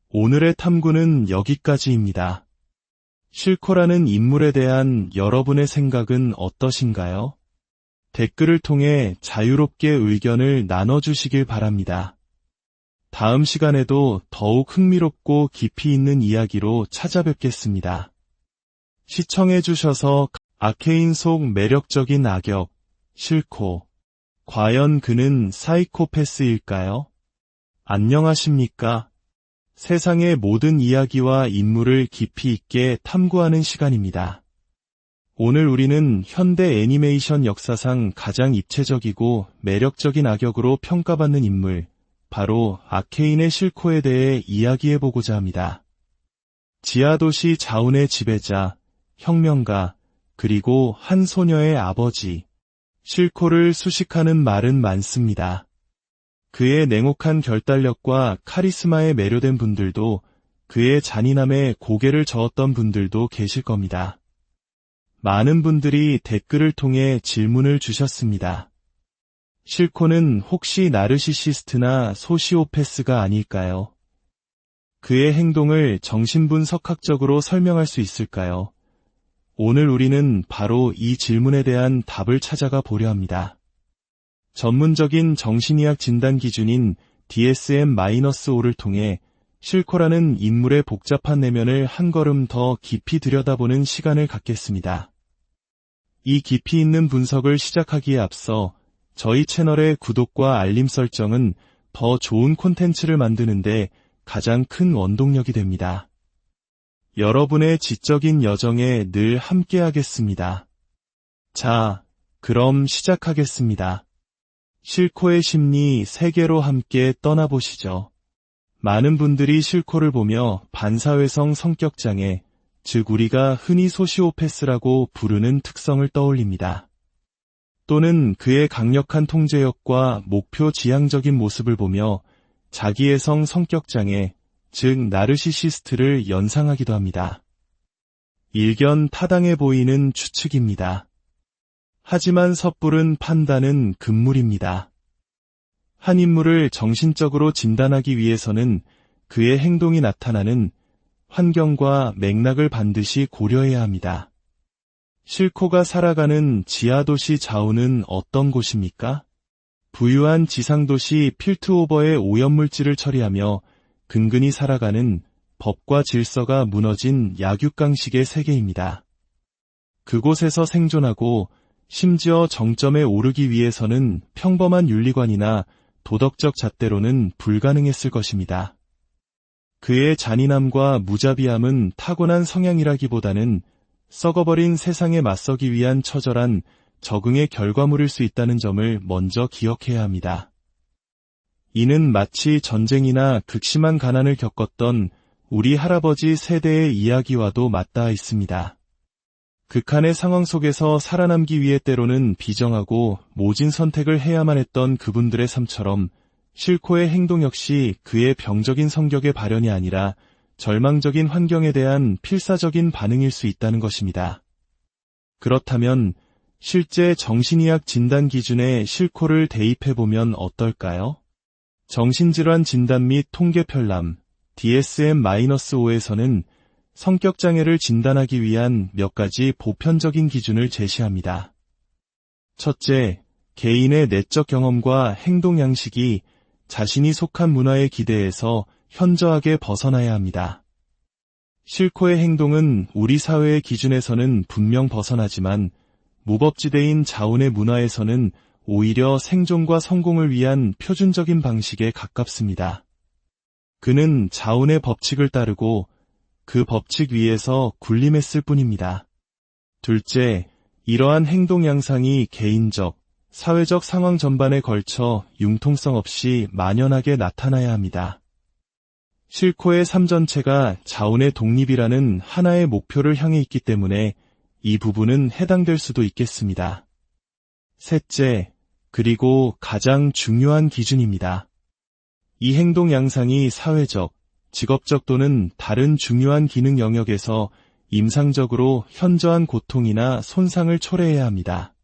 오늘의 탐구는 여기까지입니다. 실코라는 인물에 대한 여러분의 생각은 어떠신가요? 댓글을 통해 자유롭게 의견을 나눠주시길 바랍니다. 다음 시간에도 더욱 흥미롭고 깊이 있는 이야기로 찾아뵙겠습니다. 시청해주셔서 아케인 속 매력적인 악역, 실코. 과연 그는 사이코패스일까요? 안녕하십니까? 세상의 모든 이야기와 인물을 깊이 있게 탐구하는 시간입니다. 오늘 우리는 현대 애니메이션 역사상 가장 입체적이고 매력적인 악역으로 평가받는 인물, 바로 아케인의 실코에 대해 이야기해보고자 합니다. 지하도시 자운의 지배자, 혁명가, 그리고 한 소녀의 아버지, 실코를 수식하는 말은 많습니다. 그의 냉혹한 결단력과 카리스마에 매료된 분들도, 그의 잔인함에 고개를 저었던 분들도 계실 겁니다. 많은 분들이 댓글을 통해 질문을 주셨습니다. 실코는 혹시 나르시시스트나 소시오패스가 아닐까요? 그의 행동을 정신분석학적으로 설명할 수 있을까요? 오늘 우리는 바로 이 질문에 대한 답을 찾아가 보려 합니다. 전문적인 정신의학 진단 기준인 DSM-5를 통해 실코라는 인물의 복잡한 내면을 한 걸음 더 깊이 들여다보는 시간을 갖겠습니다. 이 깊이 있는 분석을 시작하기에 앞서 저희 채널의 구독과 알림 설정은 더 좋은 콘텐츠를 만드는데 가장 큰 원동력이 됩니다. 여러분의 지적인 여정에 늘 함께하겠습니다. 자, 그럼 시작하겠습니다. 실코의 심리 세계로 함께 떠나보시죠. 많은 분들이 실코를 보며 반사회성 성격장애, 즉 우리가 흔히 소시오패스라고 부르는 특성을 떠올립니다. 또는 그의 강력한 통제력과 목표 지향적인 모습을 보며 자기애성 성격장애, 즉 나르시시스트를 연상하기도 합니다. 일견 타당해 보이는 추측입니다. 하지만 섣부른 판단은 금물입니다. 한 인물을 정신적으로 진단하기 위해서는 그의 행동이 나타나는 환경과 맥락을 반드시 고려해야 합니다. 실코가 살아가는 지하도시 자우는 어떤 곳입니까? 부유한 지상도시 필트오버의 오염물질을 처리하며 근근히 살아가는 법과 질서가 무너진 약육강식의 세계입니다. 그곳에서 생존하고 심지어 정점에 오르기 위해서는 평범한 윤리관이나 도덕적 잣대로는 불가능했을 것입니다. 그의 잔인함과 무자비함은 타고난 성향이라기보다는 썩어버린 세상에 맞서기 위한 처절한 적응의 결과물일 수 있다는 점을 먼저 기억해야 합니다. 이는 마치 전쟁이나 극심한 가난을 겪었던 우리 할아버지 세대의 이야기와도 맞닿아 있습니다. 극한의 상황 속에서 살아남기 위해 때로는 비정하고 모진 선택을 해야만 했던 그분들의 삶처럼 실코의 행동 역시 그의 병적인 성격의 발현이 아니라 절망적인 환경에 대한 필사적인 반응일 수 있다는 것입니다. 그렇다면 실제 정신의학 진단 기준에 실코를 대입해보면 어떨까요? 정신질환 진단 및 통계 편람 DSM-5에서는 성격장애를 진단하기 위한 몇 가지 보편적인 기준을 제시합니다. 첫째, 개인의 내적 경험과 행동 양식이 자신이 속한 문화의 기대에서 현저하게 벗어나야 합니다. 실코의 행동은 우리 사회의 기준에서는 분명 벗어나지만 무법지대인 자운의 문화에서는 오히려 생존과 성공을 위한 표준적인 방식에 가깝습니다. 그는 자운의 법칙을 따르고 그 법칙 위에서 군림했을 뿐입니다. 둘째, 이러한 행동 양상이 개인적, 사회적 상황 전반에 걸쳐 융통성 없이 만연하게 나타나야 합니다. 실코의 삶 전체가 자운의 독립이라는 하나의 목표를 향해 있기 때문에 이 부분은 해당될 수도 있겠습니다. 셋째, 그리고 가장 중요한 기준입니다. 이 행동 양상이 사회적, 직업적 또는 다른 중요한 기능 영역에서 임상적으로 현저한 고통이나 손상을 초래해야 합니다.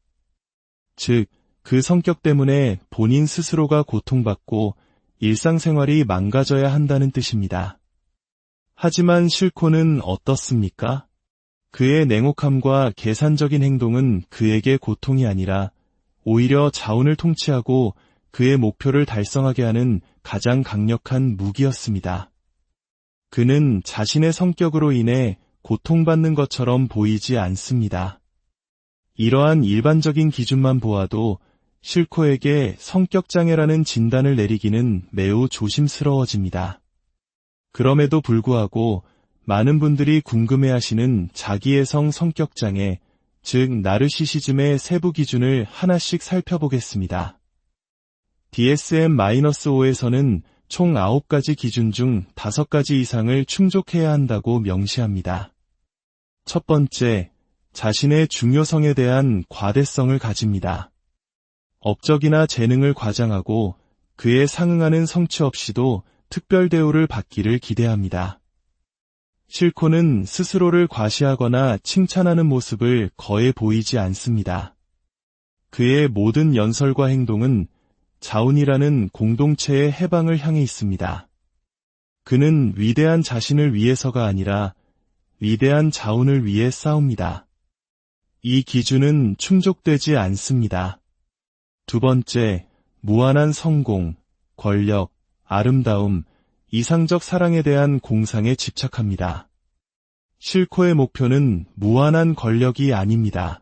즉, 그 성격 때문에 본인 스스로가 고통받고 일상생활이 망가져야 한다는 뜻입니다. 하지만 실코는 어떻습니까? 그의 냉혹함과 계산적인 행동은 그에게 고통이 아니라 오히려 자운을 통치하고 그의 목표를 달성하게 하는 가장 강력한 무기였습니다. 그는 자신의 성격으로 인해 고통받는 것처럼 보이지 않습니다. 이러한 일반적인 기준만 보아도 실코에게 성격장애라는 진단을 내리기는 매우 조심스러워집니다. 그럼에도 불구하고 많은 분들이 궁금해하시는 자기애성 성격장애, 즉 나르시시즘의 세부 기준을 하나씩 살펴보겠습니다. DSM-5에서는 총 9가지 기준 중 5가지 이상을 충족해야 한다고 명시합니다. 첫 번째, 자신의 중요성에 대한 과대성을 가집니다. 업적이나 재능을 과장하고 그에 상응하는 성취 없이도 특별 대우를 받기를 기대합니다. 실코는 스스로를 과시하거나 칭찬하는 모습을 거의 보이지 않습니다. 그의 모든 연설과 행동은 자운이라는 공동체의 해방을 향해 있습니다. 그는 위대한 자신을 위해서가 아니라 위대한 자운을 위해 싸웁니다. 이 기준은 충족되지 않습니다. 두 번째, 무한한 성공, 권력, 아름다움, 이상적 사랑에 대한 공상에 집착합니다. 실코의 목표는 무한한 권력이 아닙니다.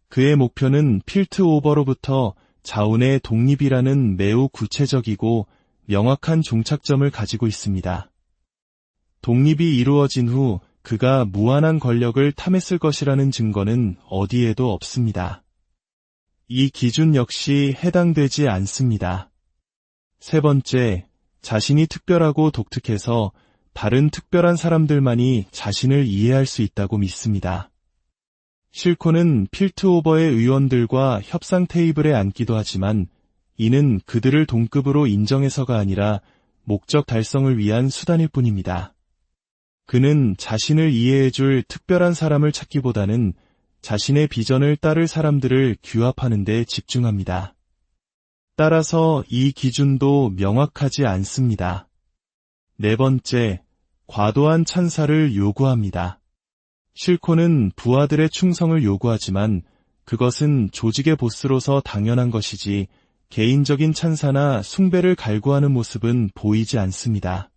그의 목표는 필트오버로부터 자운의 독립이라는 매우 구체적이고 명확한 종착점을 가지고 있습니다. 독립이 이루어진 후 그가 무한한 권력을 탐했을 것이라는 증거는 어디에도 없습니다. 이 기준 역시 해당되지 않습니다. 세 번째, 자신이 특별하고 독특해서 다른 특별한 사람들만이 자신을 이해할 수 있다고 믿습니다. 실코는 필트오버의 의원들과 협상 테이블에 앉기도 하지만 이는 그들을 동급으로 인정해서가 아니라 목적 달성을 위한 수단일 뿐입니다. 그는 자신을 이해해줄 특별한 사람을 찾기보다는 자신의 비전을 따를 사람들을 규합하는 데 집중합니다. 따라서 이 기준도 명확하지 않습니다. 네 번째, 과도한 찬사를 요구합니다. 실코는 부하들의 충성을 요구하지만 그것은 조직의 보스로서 당연한 것이지 개인적인 찬사나 숭배를 갈구하는 모습은 보이지 않습니다.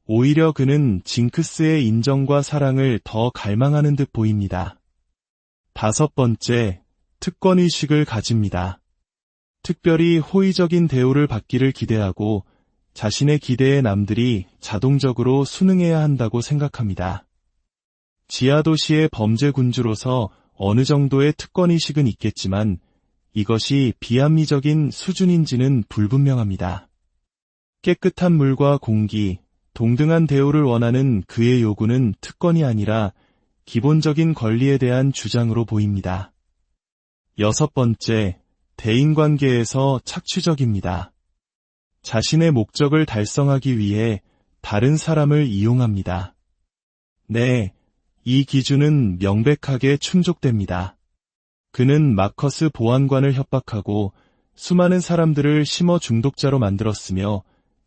오히려 그는 징크스의 인정과 사랑을 더 갈망하는 듯 보입니다. 다섯 번째, 특권의식을 가집니다. 특별히 호의적인 대우를 받기를 기대하고 자신의 기대에 남들이 자동적으로 순응해야 한다고 생각합니다. 지하도시의 범죄 군주로서 어느 정도의 특권의식은 있겠지만 이것이 비합리적인 수준인지는 불분명합니다. 깨끗한 물과 공기, 동등한 대우를 원하는 그의 요구는 특권이 아니라 기본적인 권리에 대한 주장으로 보입니다. 여섯 번째, 대인관계에서 착취적입니다. 자신의 목적을 달성하기 위해 다른 사람을 이용합니다. 네, 이 기준은 명백하게 충족됩니다. 그는 마커스 보안관을 협박하고 수많은 사람들을 심어 중독자로 만들었으며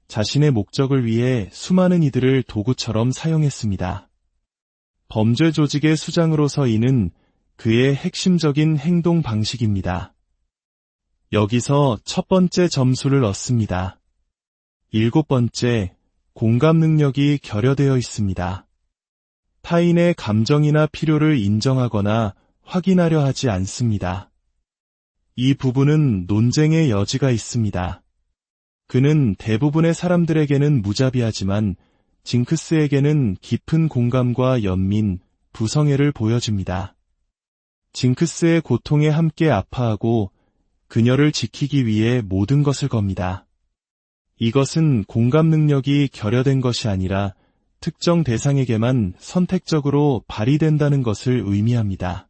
자신의 목적을 위해 수많은 이들을 도구처럼 사용했습니다. 범죄 조직의 수장으로서 이는 그의 핵심적인 행동 방식입니다. 여기서 첫 번째 점수를 얻습니다. 일곱 번째, 공감 능력이 결여되어 있습니다. 타인의 감정이나 필요를 인정하거나 확인하려 하지 않습니다. 이 부분은 논쟁의 여지가 있습니다. 그는 대부분의 사람들에게는 무자비하지만 징크스에게는 깊은 공감과 연민, 부성애를 보여줍니다. 징크스의 고통에 함께 아파하고 그녀를 지키기 위해 모든 것을 겁니다. 이것은 공감 능력이 결여된 것이 아니라 특정 대상에게만 선택적으로 발휘된다는 것을 의미합니다.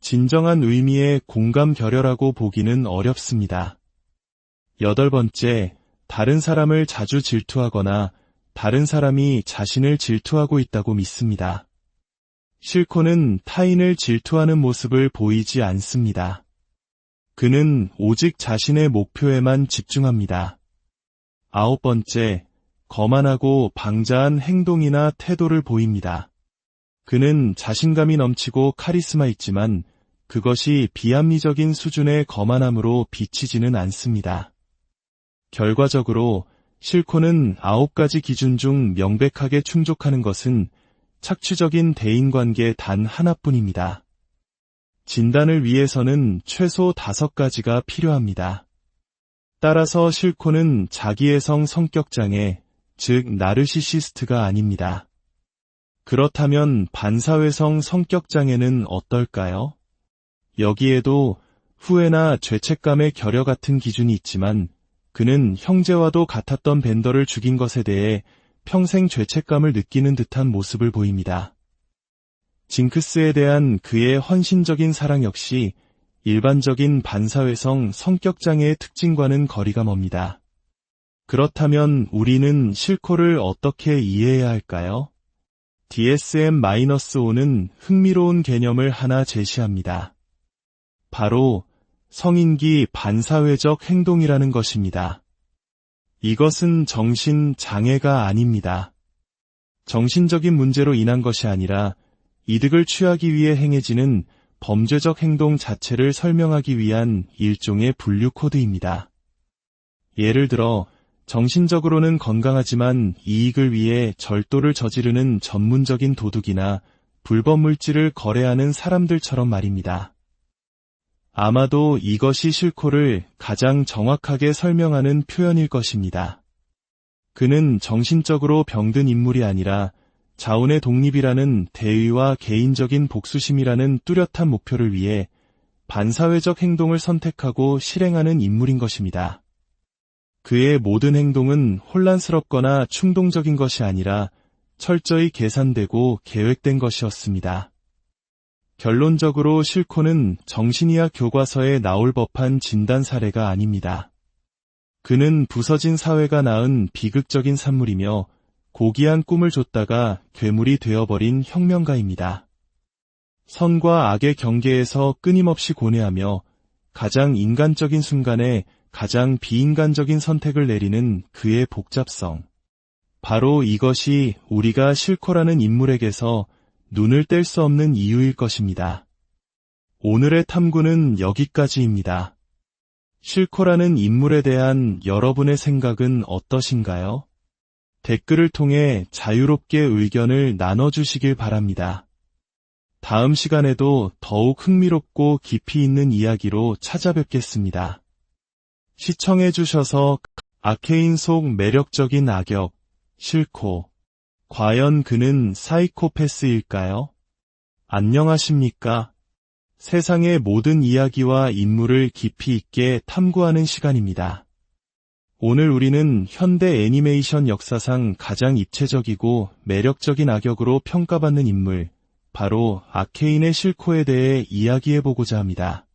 진정한 의미의 공감 결여라고 보기는 어렵습니다. 여덟 번째, 다른 사람을 자주 질투하거나 다른 사람이 자신을 질투하고 있다고 믿습니다. 실코는 타인을 질투하는 모습을 보이지 않습니다. 그는 오직 자신의 목표에만 집중합니다. 아홉 번째, 거만하고 방자한 행동이나 태도를 보입니다. 그는 자신감이 넘치고 카리스마 있지만 그것이 비합리적인 수준의 거만함으로 비치지는 않습니다. 결과적으로 실코는 9가지 기준 중 명백하게 충족하는 것은 착취적인 대인관계 단 하나뿐입니다. 진단을 위해서는 최소 5가지가 필요합니다. 따라서 실코는 자기애성 성격장애, 즉 나르시시스트가 아닙니다. 그렇다면 반사회성 성격장애는 어떨까요? 여기에도 후회나 죄책감의 결여 같은 기준이 있지만 그는 형제와도 같았던 벤더를 죽인 것에 대해 평생 죄책감을 느끼는 듯한 모습을 보입니다. 징크스에 대한 그의 헌신적인 사랑 역시 일반적인 반사회성 성격장애의 특징과는 거리가 멉니다. 그렇다면 우리는 실코를 어떻게 이해해야 할까요? DSM-5는 흥미로운 개념을 하나 제시합니다. 바로 성인기 반사회적 행동이라는 것입니다. 이것은 정신장애가 아닙니다. 정신적인 문제로 인한 것이 아니라 이득을 취하기 위해 행해지는 범죄적 행동 자체를 설명하기 위한 일종의 분류 코드입니다. 예를 들어 정신적으로는 건강하지만 이익을 위해 절도를 저지르는 전문적인 도둑이나 불법 물질을 거래하는 사람들처럼 말입니다. 아마도 이것이 실코를 가장 정확하게 설명하는 표현일 것입니다. 그는 정신적으로 병든 인물이 아니라 자운의 독립이라는 대의와 개인적인 복수심이라는 뚜렷한 목표를 위해 반사회적 행동을 선택하고 실행하는 인물인 것입니다. 그의 모든 행동은 혼란스럽거나 충동적인 것이 아니라 철저히 계산되고 계획된 것이었습니다. 결론적으로 실코는 정신의학 교과서에 나올 법한 진단 사례가 아닙니다. 그는 부서진 사회가 낳은 비극적인 산물이며 고귀한 꿈을 줬다가 괴물이 되어버린 혁명가입니다. 선과 악의 경계에서 끊임없이 고뇌하며 가장 인간적인 순간에 가장 비인간적인 선택을 내리는 그의 복잡성, 바로 이것이 우리가 실코라는 인물에게서 눈을 뗄 수 없는 이유일 것입니다. 오늘의 탐구는 여기까지입니다. 실코라는 인물에 대한 여러분의 생각은 어떠신가요? 댓글을 통해 자유롭게 의견을 나눠주시길 바랍니다. 다음 시간에도 더욱 흥미롭고 깊이 있는 이야기로 찾아뵙겠습니다. 시청해주셔서 아케인 속 매력적인 악역, 실코. 과연 그는 사이코패스일까요? 안녕하십니까? 세상의 모든 이야기와 인물을 깊이 있게 탐구하는 시간입니다. 오늘 우리는 현대 애니메이션 역사상 가장 입체적이고 매력적인 악역으로 평가받는 인물, 바로 아케인의 실코에 대해 이야기해보고자 합니다.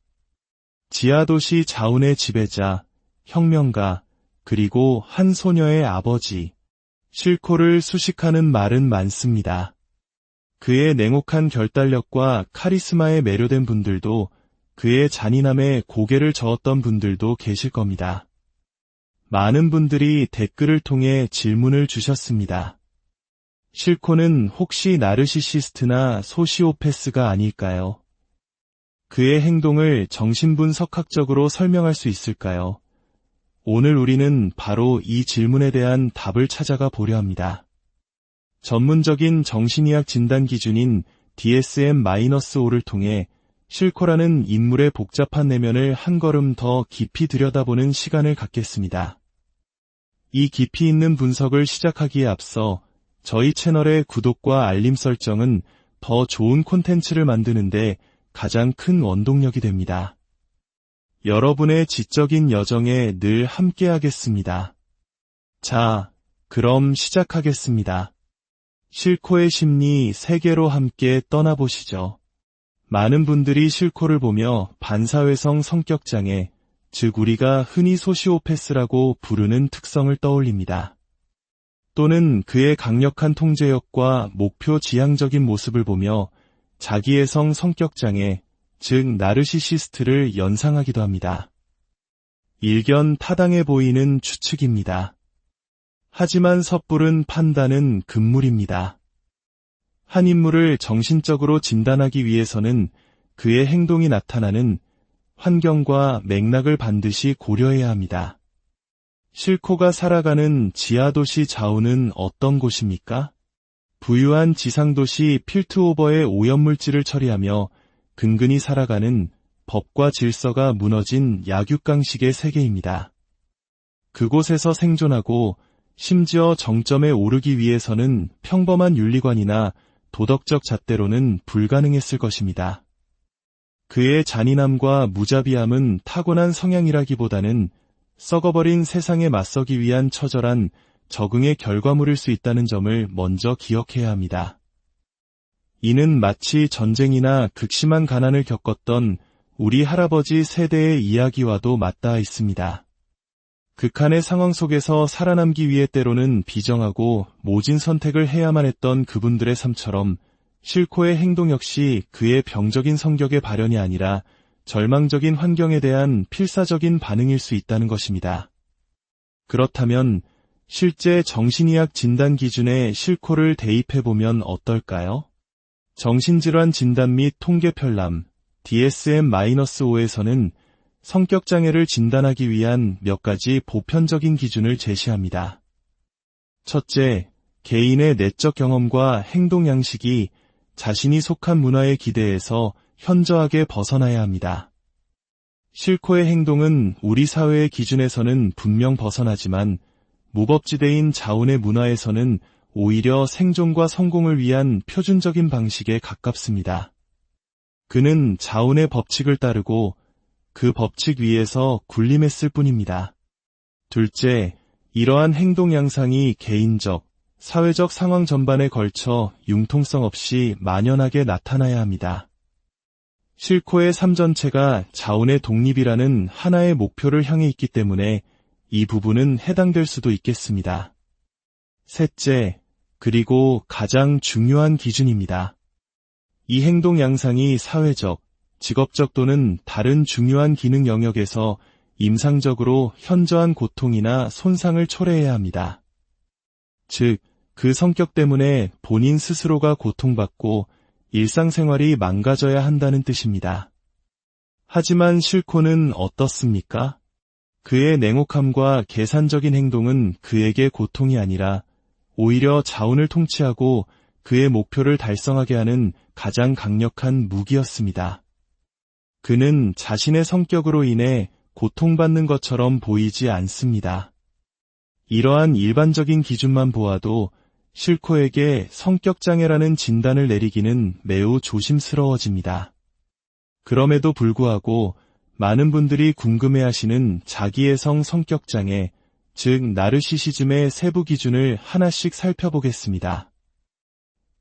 지하도시 자운의 지배자, 혁명가, 그리고 한 소녀의 아버지, 실코를 수식하는 말은 많습니다. 그의 냉혹한 결단력과 카리스마에 매료된 분들도, 그의 잔인함에 고개를 저었던 분들도 계실 겁니다. 많은 분들이 댓글을 통해 질문을 주셨습니다. 실코는 혹시 나르시시스트나 소시오패스가 아닐까요? 그의 행동을 정신분석학적으로 설명할 수 있을까요? 오늘 우리는 바로 이 질문에 대한 답을 찾아가 보려 합니다. 전문적인 정신의학 진단 기준인 DSM-5를 통해 실코라는 인물의 복잡한 내면을 한 걸음 더 깊이 들여다보는 시간을 갖겠습니다. 이 깊이 있는 분석을 시작하기에 앞서 저희 채널의 구독과 알림 설정은 더 좋은 콘텐츠를 만드는데 가장 큰 원동력이 됩니다. 여러분의 지적인 여정에 늘 함께하겠습니다. 자, 그럼 시작하겠습니다. 실코의 심리 세계로 함께 떠나보시죠. 많은 분들이 실코를 보며 반사회성 성격장애, 즉 우리가 흔히 소시오패스라고 부르는 특성을 떠올립니다. 또는 그의 강력한 통제력과 목표 지향적인 모습을 보며 자기애성 성격장애, 즉 나르시시스트를 연상하기도 합니다. 일견 타당해 보이는 추측입니다. 하지만 섣부른 판단은 금물입니다. 한 인물을 정신적으로 진단하기 위해서는 그의 행동이 나타나는 환경과 맥락을 반드시 고려해야 합니다. 실코가 살아가는 지하도시 자운은 어떤 곳입니까? 부유한 지상도시 필트오버의 오염물질을 처리하며 근근히 살아가는 법과 질서가 무너진 약육강식의 세계입니다. 그곳에서 생존하고 심지어 정점에 오르기 위해서는 평범한 윤리관이나 도덕적 잣대로는 불가능했을 것입니다. 그의 잔인함과 무자비함은 타고난 성향이라기보다는 썩어버린 세상에 맞서기 위한 처절한 적응의 결과물일 수 있다는 점을 먼저 기억해야 합니다. 이는 마치 전쟁이나 극심한 가난을 겪었던 우리 할아버지 세대의 이야기와도 맞닿아 있습니다. 극한의 상황 속에서 살아남기 위해 때로는 비정하고 모진 선택을 해야만 했던 그분들의 삶처럼 실코의 행동 역시 그의 병적인 성격의 발현이 아니라 절망적인 환경에 대한 필사적인 반응일 수 있다는 것입니다. 그렇다면 실제 정신의학 진단 기준에 실코를 대입해보면 어떨까요? 정신질환 진단 및 통계 편람 DSM-5에서는 성격장애를 진단하기 위한 몇 가지 보편적인 기준을 제시합니다. 첫째, 개인의 내적 경험과 행동 양식이 자신이 속한 문화의 기대에서 현저하게 벗어나야 합니다. 실코의 행동은 우리 사회의 기준에서는 분명 벗어나지만 무법지대인 자운의 문화에서는 오히려 생존과 성공을 위한 표준적인 방식에 가깝습니다. 그는 자운의 법칙을 따르고 그 법칙 위에서 군림했을 뿐입니다. 둘째, 이러한 행동 양상이 개인적, 사회적 상황 전반에 걸쳐 융통성 없이 만연하게 나타나야 합니다. 실코의 삶 전체가 자운의 독립이라는 하나의 목표를 향해 있기 때문에 이 부분은 해당될 수도 있겠습니다. 셋째, 그리고 가장 중요한 기준입니다. 이 행동 양상이 사회적, 직업적 또는 다른 중요한 기능 영역에서 임상적으로 현저한 고통이나 손상을 초래해야 합니다. 즉, 그 성격 때문에 본인 스스로가 고통받고 일상생활이 망가져야 한다는 뜻입니다. 하지만 실코는 어떻습니까? 그의 냉혹함과 계산적인 행동은 그에게 고통이 아니라 오히려 자운을 통치하고 그의 목표를 달성하게 하는 가장 강력한 무기였습니다. 그는 자신의 성격으로 인해 고통받는 것처럼 보이지 않습니다. 이러한 일반적인 기준만 보아도 실코에게 성격장애라는 진단을 내리기는 매우 조심스러워집니다. 그럼에도 불구하고 많은 분들이 궁금해하시는 자기애성 성격장애, 즉 나르시시즘의 세부 기준을 하나씩 살펴보겠습니다.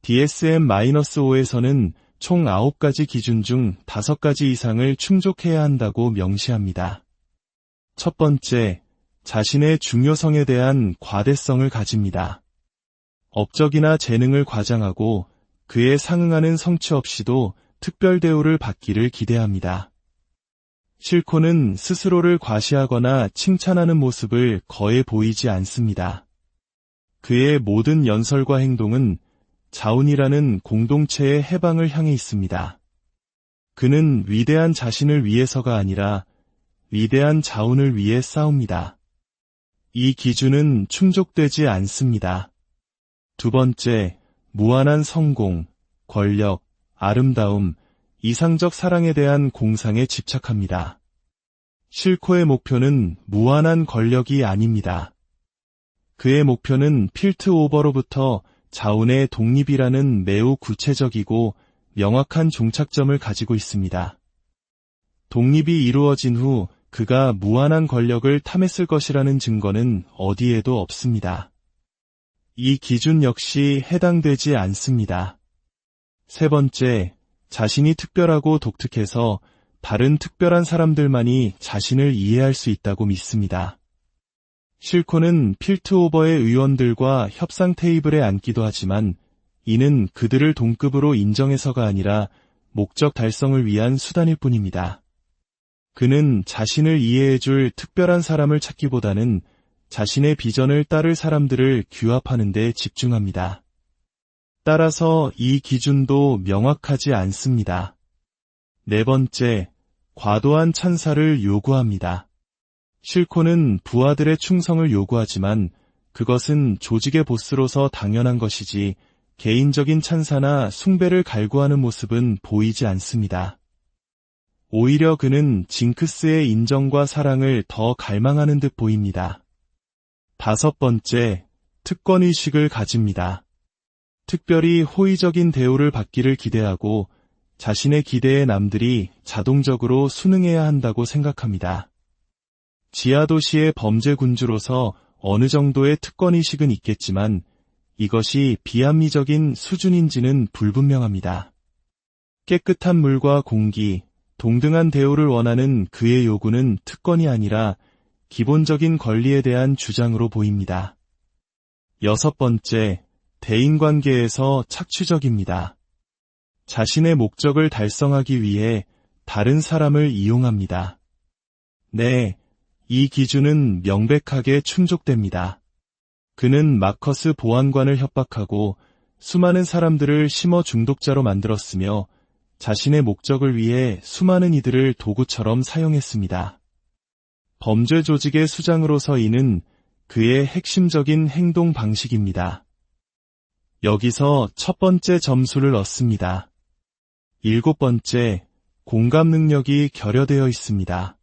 DSM-5에서는 총 9가지 기준 중 5가지 이상을 충족해야 한다고 명시합니다. 첫 번째, 자신의 중요성에 대한 과대성을 가집니다. 업적이나 재능을 과장하고 그에 상응하는 성취 없이도 특별 대우를 받기를 기대합니다. 실코는 스스로를 과시하거나 칭찬하는 모습을 거의 보이지 않습니다. 그의 모든 연설과 행동은 자운이라는 공동체의 해방을 향해 있습니다. 그는 위대한 자신을 위해서가 아니라 위대한 자운을 위해 싸웁니다. 이 기준은 충족되지 않습니다. 두 번째, 무한한 성공, 권력, 아름다움, 이상적 사랑에 대한 공상에 집착합니다. 실코의 목표는 무한한 권력이 아닙니다. 그의 목표는 필트 오버로부터 자운의 독립이라는 매우 구체적이고 명확한 종착점을 가지고 있습니다. 독립이 이루어진 후 그가 무한한 권력을 탐했을 것이라는 증거는 어디에도 없습니다. 이 기준 역시 해당되지 않습니다. 세 번째, 자신이 특별하고 독특해서 다른 특별한 사람들만이 자신을 이해할 수 있다고 믿습니다. 실코는 필트오버의 의원들과 협상 테이블에 앉기도 하지만 이는 그들을 동급으로 인정해서가 아니라 목적 달성을 위한 수단일 뿐입니다. 그는 자신을 이해해줄 특별한 사람을 찾기보다는 자신의 비전을 따를 사람들을 규합하는 데 집중합니다. 따라서 이 기준도 명확하지 않습니다. 네 번째, 과도한 찬사를 요구합니다. 실코는 부하들의 충성을 요구하지만 그것은 조직의 보스로서 당연한 것이지 개인적인 찬사나 숭배를 갈구하는 모습은 보이지 않습니다. 오히려 그는 징크스의 인정과 사랑을 더 갈망하는 듯 보입니다. 다섯 번째, 특권의식을 가집니다. 특별히 호의적인 대우를 받기를 기대하고 자신의 기대에 남들이 자동적으로 순응해야 한다고 생각합니다. 지하도시의 범죄군주로서 어느 정도의 특권의식은 있겠지만 이것이 비합리적인 수준인지는 불분명합니다. 깨끗한 물과 공기, 동등한 대우를 원하는 그의 요구는 특권이 아니라 기본적인 권리에 대한 주장으로 보입니다. 여섯 번째, 대인관계에서 착취적입니다. 자신의 목적을 달성하기 위해 다른 사람을 이용합니다. 네, 이 기준은 명백하게 충족됩니다. 그는 마커스 보안관을 협박하고 수많은 사람들을 심어 중독자로 만들었으며 자신의 목적을 위해 수많은 이들을 도구처럼 사용했습니다. 범죄 조직의 수장으로서 이는 그의 핵심적인 행동 방식입니다. 여기서 첫 번째 점수를 얻습니다. 일곱 번째, 공감 능력이 결여되어 있습니다.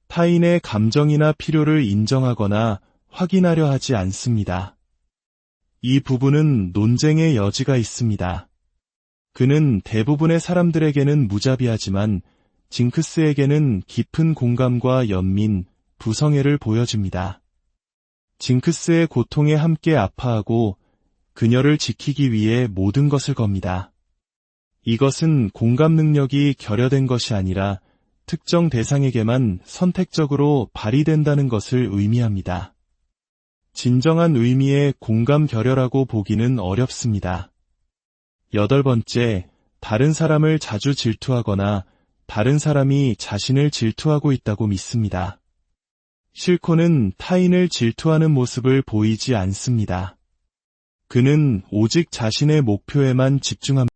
타인의 감정이나 필요를 인정하거나 확인하려 하지 않습니다. 이 부분은 논쟁의 여지가 있습니다. 그는 대부분의 사람들에게는 무자비하지만 징크스에게는 깊은 공감과 연민, 부성애를 보여줍니다. 징크스의 고통에 함께 아파하고 그녀를 지키기 위해 모든 것을 겁니다. 이것은 공감 능력이 결여된 것이 아니라 특정 대상에게만 선택적으로 발휘된다는 것을 의미합니다. 진정한 의미의 공감 결여라고 보기는 어렵습니다. 여덟 번째, 다른 사람을 자주 질투하거나 다른 사람이 자신을 질투하고 있다고 믿습니다. 실코는 타인을 질투하는 모습을 보이지 않습니다. 그는 오직 자신의 목표에만 집중합니다.